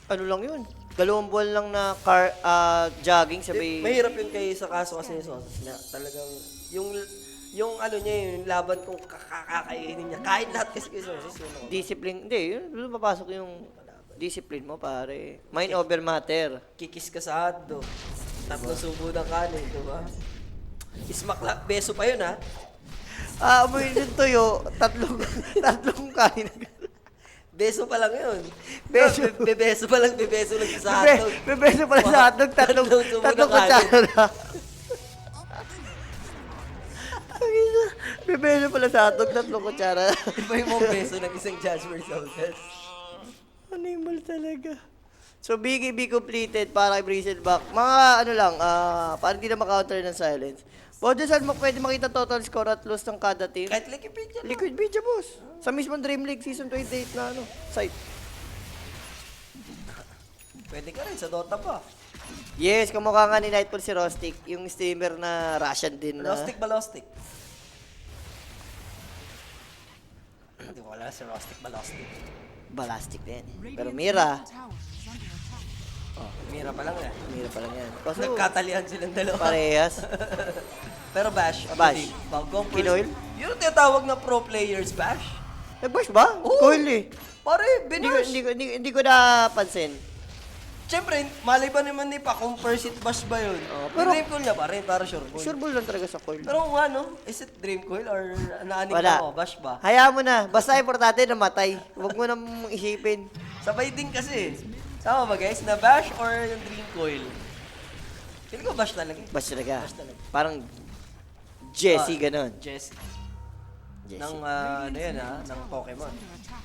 Ano lang yun? 2 buwan lang na jogging sabay. Mahirap yun kay sa kaso kasi ni Soul Sass na talagang yung ano niya, yung laban kung kakakainin niya. Kahit lahat kasi kay Soul Sass yun. Discipline. Hindi, yun. Doon papasok yung discipline mo, pare. Mind over matter. Kikis ka sa hotdog. Tatlong subo ng kanin, di ba? Ismakla, beso pa yun ha. Amoy yung tuyo, tatlong kanin. Beso pa lang yun. Beso. Bebeso pa lang, bebeso lang sa hotdog. Bebeso pala sa hotdog, tatlong subo ng kutsara kanin. na. Bebeso pala sa hotdog, tatlong kutsara. Iba yung mga beso ng isang Jasper Soldiers. Animal talaga. So, BKB completed para kay Bristleback. Mga ano lang, parang hindi na maka-counter ng silence. Bojo, saan mo pwede makita total score at loss ng kada team? Kahit Wikipedia lang. Liquid Media, boss. Sa mismong Dream League Season 28 na site. Pwede ka rin sa Dota pa. Yes, kamukha nga ni Nightfall si Rostic, yung streamer na Russian din na. Lostic ba Lostic? Hindi ko wala si Rostic ba Lostic. Balastic din. Pero Radiant's Mira, middle tower is under attack. Mira pa lang eh. Mira pa lang yan. Kaso, Nagkatalian silang dalawa. parehas. Pero Bash. Bash. Bagong Kinoil? Yun ang tinatawag na pro players, Bash. Nag-bash ba? Oo. Coil eh. Pare, Hindi ko, binash. hindi ko napansin. Siyempre, malay ba naman ni pa kung first hit bash ba yun? pero- Dream coil niya pa rin, para sure coil. Sure ball lang talaga sa coil. Pero kung ano, is it dream coil or naaning Wala. ka mo, bash ba? Hayaan mo na. Basta importante na matay. Huwag mo nang isipin. Sabay din kasi. Sama ba guys? Na bash or yung dream coil? Feeling ko bash talaga. Bash talaga. Bash talaga. Parang Jessie, ganon. Jessie. Jessie. Ng, ano yan ha, ng Pokemon. Under attack.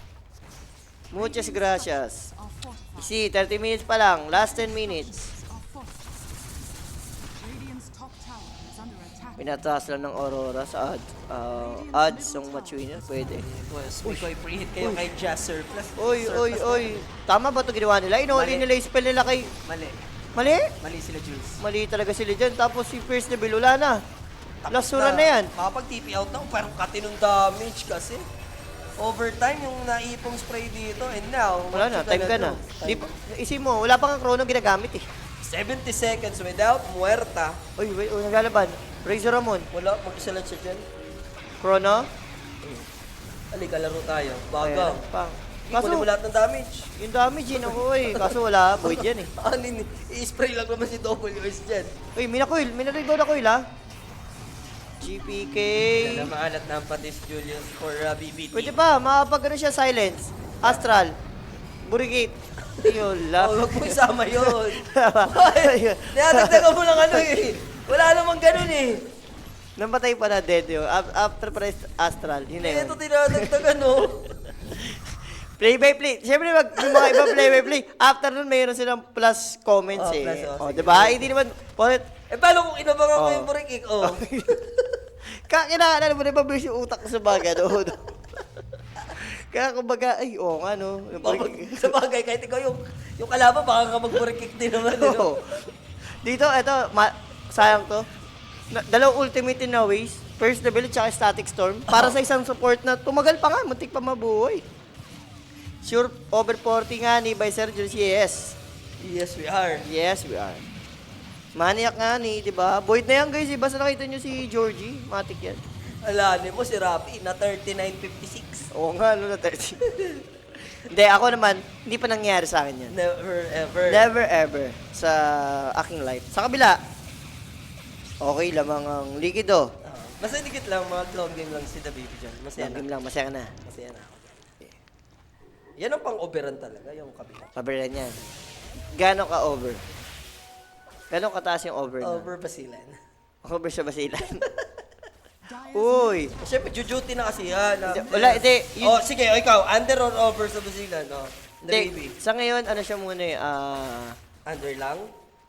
Muchas gracias. Are fortified. See, 30 minutes pa lang. Last 10 minutes. Are fortified. Radiant's top tower is under attack. Pinataas lang ng Aurora sa odds. Odds ng match winner. Pwede. Boys, may preheat kayo kay Jazz Surplus. Oy, oy, Surplus oy. Tama ba ito ginawa nila? Inuli Mali. nila yung spell nila kay... Mali. Mali? Mali sila, Jules. Mali talaga sila dyan. Tapos si Pierce Deville, wala na. Lasura na yan. Makapag-TP out na, parang katinong damage kasi. Overtime yung naipong spray dito, and now, Wala na, time ka na. Di, isip mo, wala pa nga chrono ginagamit eh. 70 seconds without muerta. Uy, wait, naglalaban. Razor Ramon. Wala, mag-isa lang siya dyan. Chrono. Halika, laro tayo. Bagang. Ayan, pang. Kaso, Kaso, mo lahat ng damage. yung damage yun ako eh. Kaso wala, void yan eh. Anin, i-spray lang naman si WS dyan. Uy, minaregold na coil ha. GPK. Yan na maalat na ang patis, Julius, for BBT. Pwede pa, makapag ano siya, silence. Astral. Burigate. Yun lang. Oh, wag mo isama yun. Niyatagdagan mo lang ano eh. Wala namang ganun eh. Namatay pa na dead yun. After press astral. Yun na yun. Ito tinatagdagan no. Play by play. Siyempre, yung mga iba play by play. After nun, mayroon silang plus comments Oh, eh. plus, oh, Oh, sige. diba? Hindi naman, Eh paano kung inabangan ko Oh. yung burikik? Oh. Kinakailangan mo na mabilis yung utak ko sa baga doon. Kaya kumbaga, ay, oo nga no. Sa bagay, kahit ikaw yung kalaban, baka ka magburikik din naman. Eh, Oo. no? Dito, eto, sayang to. Dalawang ultimate na ways. First the village at static storm. Para sa isang support na tumagal pa nga, muntik pa mabuhay. Sure, over 40 nga ni by Sir Jules. Yes. Yes, we are. Yes, we are. Maniac nga ni, di ba? Void na yan guys, basta nakita nyo si Georgie. Matik yan. Alanin mo si Rapi na 39.56. Oo nga, no, na 30. Hindi, ako naman, hindi pa nangyari sa akin yan. Never ever. Never ever sa aking life. Sa kabila, okay lamang ang likido. Basta dikit lang, mga long game lang si The Baby dyan. Masaya Yan, na. game lang, masaya ka na. Masaya na ako. Yan ang pang-overan talaga, yung kabila. Pabaran yan. Gano'n ka over? Gano'n kataas yung over na? Over Basilan. Over sa basilan. Dire's Uy! Siyempre, jujuti na kasi yan. Wala, hindi. Oh, sige, ikaw, under or over sa Basilan, no? The Hindi, Baby. sa ngayon, ano siya muna eh, Under lang?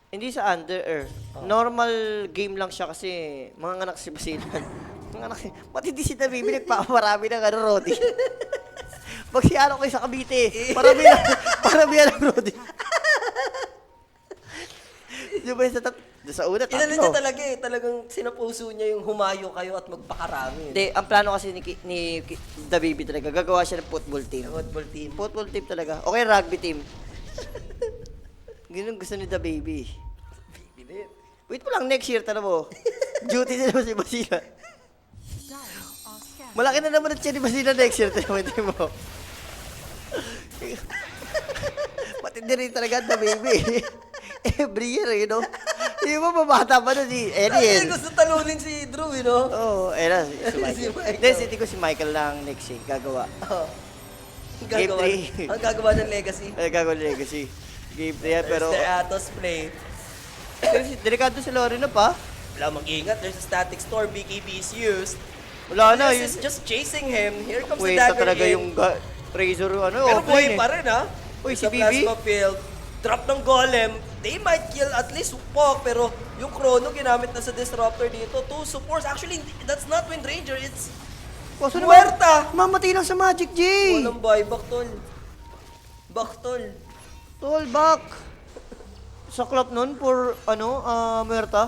hindi sa under normal game lang siya kasi mga anak si basilan. Mga anak, pati di si Dabibi nagpaparami ng ano, Rodi. Pag si ano kayo sa Cavite, paramihan ng Rodi. Di ba sa una, Inano niya tatlo. talaga eh. Talagang sinapuso niya yung humayo kayo at magpakarami. Hindi, ang plano kasi ni Dabibi talaga, gagawa siya ng football team. Football team. Football team talaga. Okay, rugby team. Ganun gusto ni The Baby. Bilit. Wait mo lang, next year, tala mo. Duty na naman si Basila. Dire are scared. Malaki na naman at siya ni Basila next year, tala mo, hindi mo. Matindi rin talaga The Baby. Every year, you know. Hindi mo, mabata pa na si Kasi Ariel. gusto talunin si Drew, you know? Oo, na, si Si Michael. Michael. Hindi, hindi ko si Michael lang next year, gagawa. Oh. Game three. Ang gagawa ng legacy. Ay, gagawa ng legacy. Game 3 yan, pero... There's the Atos play. Delikado si Lorena pa. Wala mag-ingat. There's a static storm. BKB is used. Wala na, This is just chasing him. Here comes Wait, the dagger talaga in. yung Razor, ano, Pero buhay offline eh. pa rin, ha? Uy, si Sa Bibi? plasma field. Drop ng golem. They might kill at least Pog, pero yung Chrono ginamit na sa Disruptor dito. Two supports. Actually, that's not Wind Ranger. It's Kaso Muerta! Mamatay lang sa Magic J! walang buyback, tol. Back, tol. Tol, back! Sa club nun, for, Muerta,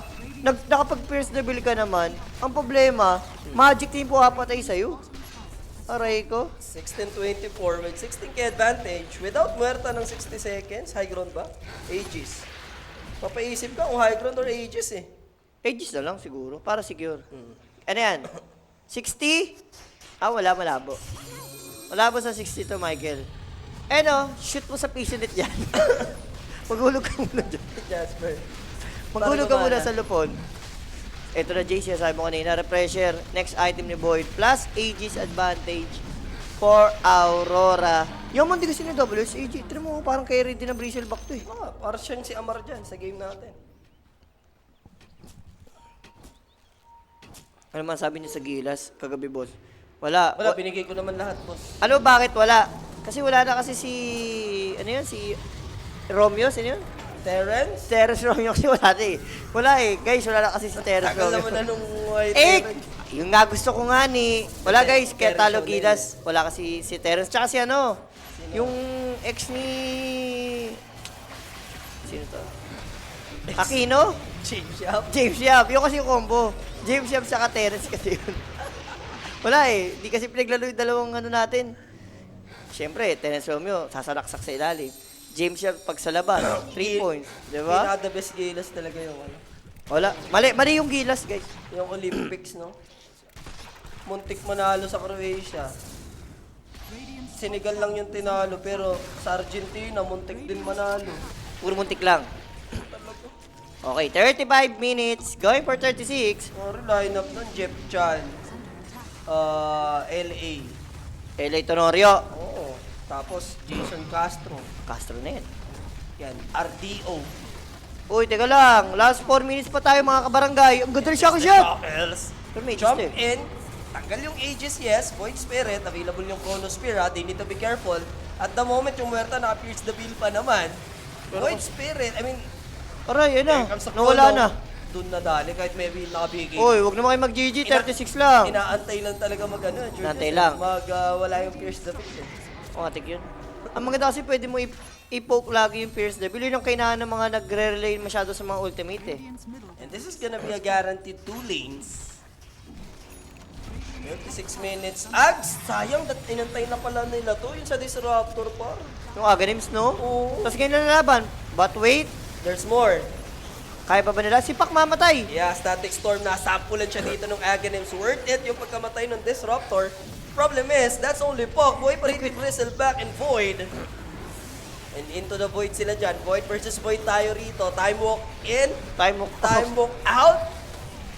nakapag-pierce devil ka naman, ang problema, Magic Team po hapatay sa'yo. Aray ko. 16-24 with 16k advantage. Without Muerta ng 60 seconds. High ground ba? Aegis. Papaisip ka kung high ground or Aegis eh. Aegis na lang siguro, para secure. Ano yan? 60? Wala, malabo. Malabo sa 60 to, Michael. Shoot mo sa piso net yan. Maghulog ka muna dyan. Jasper. Maghulog ka Para muna gumana. sa lupon. Ito na, JC, sabi mo kanina, refresher, next item ni Boyd, plus Aegis advantage for Aurora. Yung hindi kasi ni WS, AG, tira mo, parang carry din ng Bristleback to eh. Para siyang si Amar dyan sa game natin. Ano man sabi niya sa Gilas, kagabi, boss? Wala. Wala, binigay ko naman lahat, boss. Ano, bakit wala? Kasi wala na kasi si, ano yun, si Romeo, sino yun? Terrence? Terence Romeo kasi wala na eh. Wala eh. Guys, wala na kasi si Terence Tagal Romeo. naman na nung white Eh, Terrence. yung nga gusto ko nga ni... Wala guys, kaya Terence talo O'Neill. Gilas. Wala kasi si Terence. Tsaka si ano, yung ex ni... Sino to? Aquino? James Yap. James Yap. Yung kasi yung combo. James Yap saka Terence kasi yun. Wala eh. Di kasi pinaglalo yung dalawang ano natin. Siyempre, Terence Romeo, sasalaksak sa ilalim. James Yap pag sa labas, 3 points. Di ba? Pinaka the best Gilas talaga yung ano. Wala. Mali yung Gilas, guys. Yung Olympics, no? Muntik manalo sa Croatia. Senegal lang yung tinalo, pero sa Argentina, muntik din manalo. Puro muntik lang. Okay, 35 minutes. Going for 36. Or lineup nun, Jeff Chan. LA. LA Tonorio. Oo. Tapos, Jason Castro. Castro na yan. Yan, RDO. Uy, teka lang. Last 4 minutes pa tayo mga kabarangay. Ang ganda rin siya ko siya. Shuckles. Pero may Jump Aegis eh. in. Tanggal yung Aegis, yes. Void Spirit. Available yung Chronosphere, ha. They need to be careful. At the moment, yung Muerta naka-pierce the bill pa naman. Void Spirit, I mean, Aray, yun na. here comes the Nawala Chrono. na. Doon na dali, kahit may bill nakabigay. Uy, wag naman kayo mag-GG. 36 lang. Inaantay lang talaga mag-ano, Julius. Inaantay lang. Wala yung pierce the bill. O, atik yun. Ang maganda kasi pwede mo i-poke lagi yung Pierce Devil. Yun ang kainahan ng mga nagre-relay masyado sa mga ultimate eh. Radiant's middle And this is gonna be a guaranteed 2 lanes. 36 minutes. Ags! Sayang, inantay na pala nila to. Yung sa Disruptor par. Yung Aganims, no? Oo. Tapos ganyan na laban. But wait, There's more. kaya pa ba nila? Si Pak mamatay. Yeah, Static Storm, nasampulan siya dito ng Aghanims. Worth it yung pagkamatay ng Disruptor. Problem is, that's only Pog. Boy pa rin with Bristleback and Void. And into the Void sila dyan. Void versus Void tayo rito. Time walk in, Time mo. time walk out.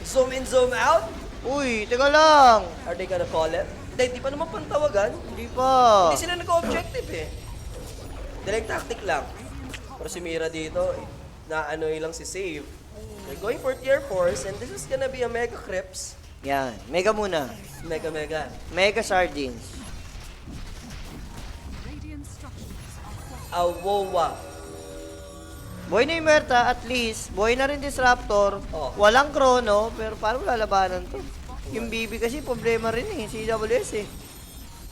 Zoom in, zoom out. Uy, teka lang. Are they gonna call it? Hindi pa naman pantawagan. Hindi pa. Hindi sila nag-objective eh. Direct tactic lang. Pero si Mira dito, na ano lang si save. They're going for tier 4s and this is gonna be a Mega Crips. Yan. Mega muna. Mega. Mega Sardines. Radiant structures are Awowa. Boy na yung Merta, at least. Boy na rin Disruptor. Oh. Walang Chrono, pero paano lalabanan to? Yung BB kasi problema rin eh. CWS eh.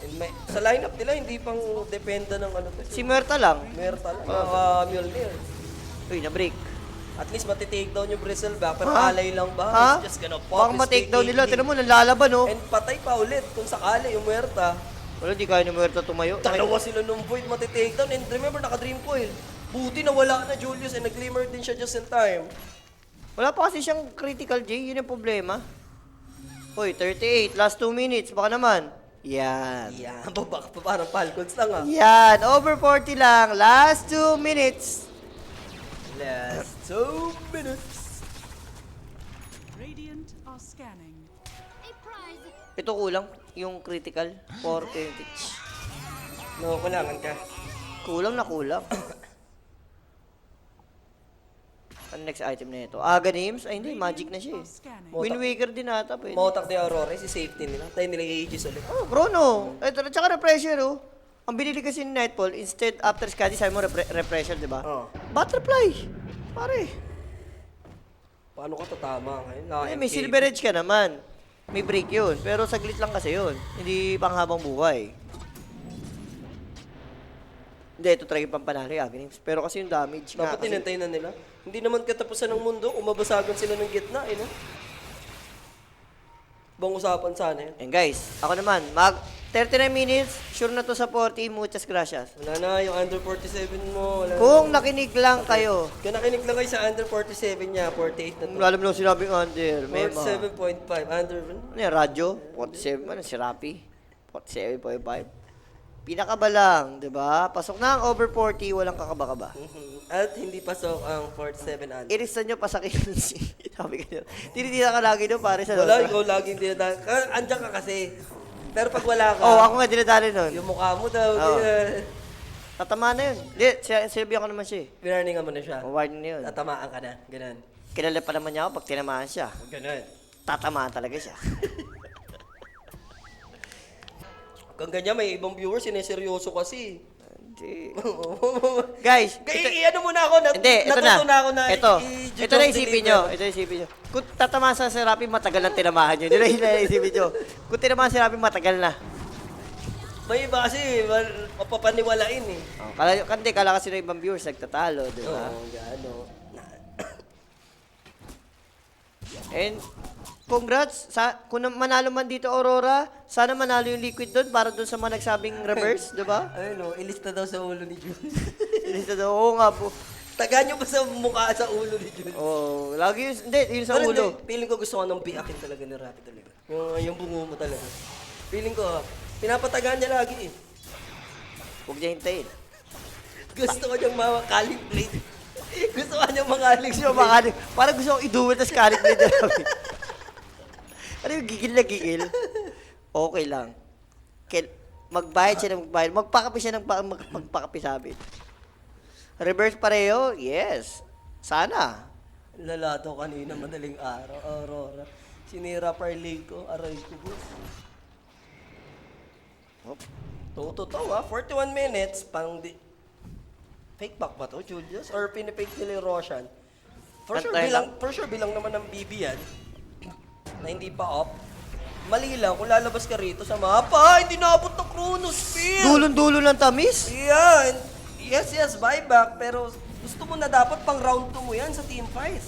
And sa lineup nila, hindi pang dependa ng ano to. Si Merta lang. Merta lang, Mjolnir. Uy, na-break. At least mati-take down yung Bristleback, pero Ha? alay lang ba? Ha? It's just gonna pop. Baka ma-take down nila. Tinan mo, nalalaban oh. And patay pa ulit kung sakali yung Muerta. Wala, di kaya ni Merta tumayo. Dalawa sila nung Void mati-take down. And remember, naka-Dream Coil. Buti na wala na Julius and nag-glimmer din siya just in time. Wala pa kasi siyang critical J. Yun yung problema. Uy, 38. Last 2 minutes. Baka naman. Yan. Yeah, parang Falcons lang ah. Yan. Over 40 lang. Last 2 minutes. Last 2 minutes. radiant are scanning. Ito kulang. Yung critical. 4 No, kulangan ka. Kulang na kulang. Ano next item na ito? Aganims? Ay hindi, magic na siya eh. Scanning. Wind Waker din ata pwede. Motak de Aurora, si safety nila. Tayo nila i-aegis ulit. Oh, Chrono. Ito, tsaka refresher oh. Ang binili kasi ni Nightfall, instead after Scadi, sabi mo refresher, di ba? Oo. Butterfly. Pare. Paano ka tatama ngayon? Eh, may Silver Edge ka naman. May break yun. Pero saglit lang kasi yun. Hindi panghabang buhay. Hindi, ito talaga yung pampanalo yung Aganims. Pero kasi yung damage nga. Dapat Kasi, tinantay na nila. Hindi naman katapusan ng mundo kung mabasagan sila ng gitna, eh, no? Bang usapan sana yun. and guys, ako naman, 39 minutes, sure na to sa 40, muchas gracias. Wala na, yung under 47 mo. Wala Kung na. nakinig lang kayo, Kung nakinig lang kayo sa under 47 niya, 48 na to. alam mo lang sinabing under, mema. 47.5, under. Ano yan, radyo? 47, ano, si Rappi? 47.5. Pinakaba lang, di ba? Pasok na ang over 40, walang kakaba-kaba. At hindi pasok ang 47 under. Irisan nyo pasakin si sabi ka nyo. Tinitira ka lagi doon, pare sa Wala, Dota. ikaw laging dinadaan. Andiyan ka kasi. Pero pag wala ka, Oh, ako nga dinadali nun. yung mukha mo daw, Oo. ganyan. Tatama na yun. Hindi, silbihan ko naman siya eh. Winarningan mo na siya. Warning na yun. Tatamaan ka na. Ganun. Kilala pa naman niya ako pag tinamaan siya. Ganun. Tatamaan talaga siya. Pagka ganyan, may ibang viewers, sineseryoso kasi. Hindi. Guys, Kaya ano muna ako, hindi, ito na. natuto na ako na Ito na isipin nyo. Ito na isipin nyo. Kung tatamasa si Rappi, matagal na tinamahan nyo. Yun na isipin nyo. Kung tinamahan si Rappi, matagal na. May iba kasi, mapapaniwalain eh. Oh, kala kasi ng ibang viewers nagtatalo, di ba? Oo, gano. And congrats kung manalo man dito Aurora, sana manalo yung Liquid doon para doon sa mga nagsabing reverse, di ba? Ayun o, ilista daw sa ulo ni Jules. Oo nga po. Taga nyo ba sa mukha sa ulo ni Jules? Oh, lagi yun, hindi, yun sa Pero ulo. hindi, feeling ko gusto ko nang biakin talaga ni Rappi talaga. Yung bungo mo talaga. Feeling ko, pinapatagaan niya lagi eh. Huwag niya hintayin. Gusto ko niyang makalibrate. Gusto ko niyang makalibrate. Gusto mo makalim, parang gusto kong i-duel tas kalit na dyan. Ano yung gigil na gigil? Okay lang. Magbayad siya ng magbayad. Magpakapi siya ng magpakapi sabi. Reverse pareho? Yes. Sana. Lalato kanina, madaling araw, Aurora. Sinira parlay ko, aray ko, boss. Hop. Totoo ah, 41 minutes, fake back ba to, Julius? Or pinipake nila yung Roshan? For sure bilang naman ng BB yan, na hindi pa up. Mali lang, kung lalabas ka rito sa mapa, hindi naabot ng Chronosphere! Dulon-dulo ng tamis? Yeah, yes, buyback, pero gusto mo na dapat pang round 2 mo yan sa team fight.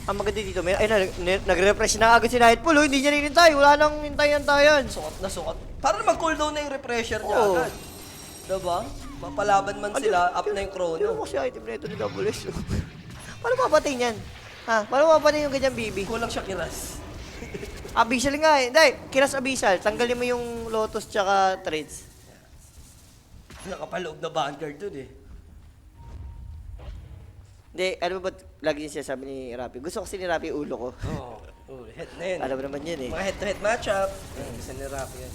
Ang maganda dito, nag-refresh na agad si Nightfall, hindi niya rinintay. Wala nang hintayan-tayan. Sukat na sukat. Para mag-cooldown na yung refresher niya Oo. agad. Diba? Mapalaban man sila, up na yung Ano chrono. mo kasi item na ito ni WS? Paano mapatay niyan? Ha? Paano mapatay yung ganyang BB? Kulang siya kiras. Abyssal nga eh. Hindi, kiras Abyssal. Tanggalin mo yung Lotus tsaka Trades. Nakapaloob na vanguard dun eh. Hindi, ano ba lagi niya sinasabi ni Rappi? Gusto kasi ni Rappi ulo ko. Oo. Head na yun. Alam mo naman yun eh. Mga head-to-head matchup. Gusto ni Rappi yan.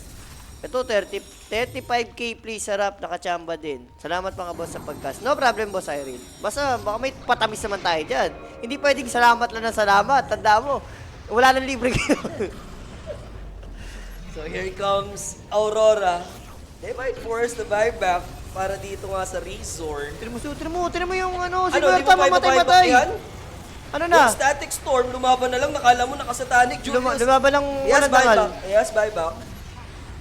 Ito, 35k please sa Rap, nakachamba din. Salamat mga boss sa podcast. No problem, boss Irene. Basta, baka may patamis naman tayo dyan. Hindi pwedeng salamat lang na salamat. Tanda mo, wala nang libre kayo. So here comes Aurora. They might force the buyback para dito nga sa resort. Tinan mo yung ano, si Ano, di Berta ba mamatay-matay. yan? Ano na? Yung static storm, lumaban na lang, nakala mo nakasatanic, Julius. Lumaban ng Yes, walang dangal. buyback. Yes, buyback.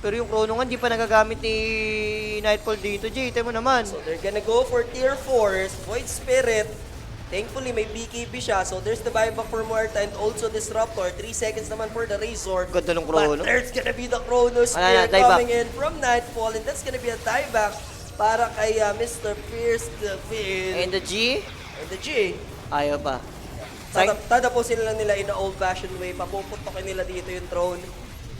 Pero yung chrono nga, hindi pa nagagamit ni Nightfall dito, Jay. Ito mo naman. So they're gonna go for tier 4, Void Spirit. Thankfully, may BKB siya. So there's the buyback for Muerta and also Disruptor. 3 seconds naman for the Razor. Ganda ng chrono. But there's gonna be the Chrono Wala Spear na, dieback. coming in from Nightfall. And that's gonna be a dieback para kay Mr. Pierce the Field. And the G, And the G. ayaw pa. Tatapusin lang nila in an old-fashioned way. Papuputokin nila dito yung throne.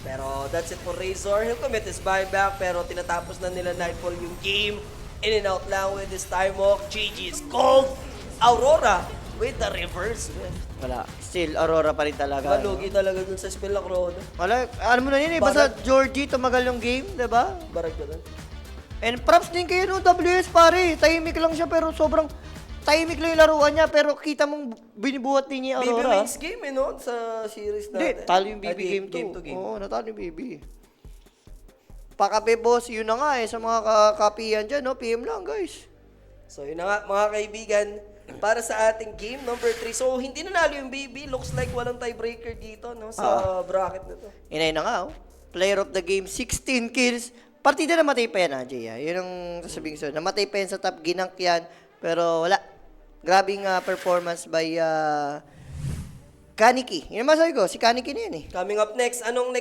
Pero that's it for Razor. He'll commit his buyback pero tinatapos na nila Nightfall yung game. In and out lang with this time walk. GG is cold. Aurora with the reverse. Wala. Still, Aurora pa rin talaga. Malugi talaga dun sa spell na Chrono. Wala, alam mo na yun eh. Basta Georgie, tumagal yung game, diba? Barag na dun. And props din kayo no, WS pare. Tahimik lang siya pero sobrang tahimik lang yung laruan niya pero kita mong binibuhat din niya yung BB Aurora. wins game eh, no? Sa series Hindi, natin. talo yung BB Ah, game 2. Game to game. Oo, natalo yung BB. Pakape boss, yun na nga eh, sa mga kapihan dyan, no? PM lang guys. So yun na nga mga kaibigan, para sa ating game number 3. So hindi nanalo yung BB, looks like walang tiebreaker dito no sa bracket na to. Inay na nga, oh. Player of the game, 16 kills. Partida namatay pa yan, Jay. Yun ang sasabihin ko. Namatay pa yan sa top, ginank yan. Pero wala. Grabing performance by Kaniki. Yun ang masabi ko, si Kaniki na yan eh. Coming up next, anong next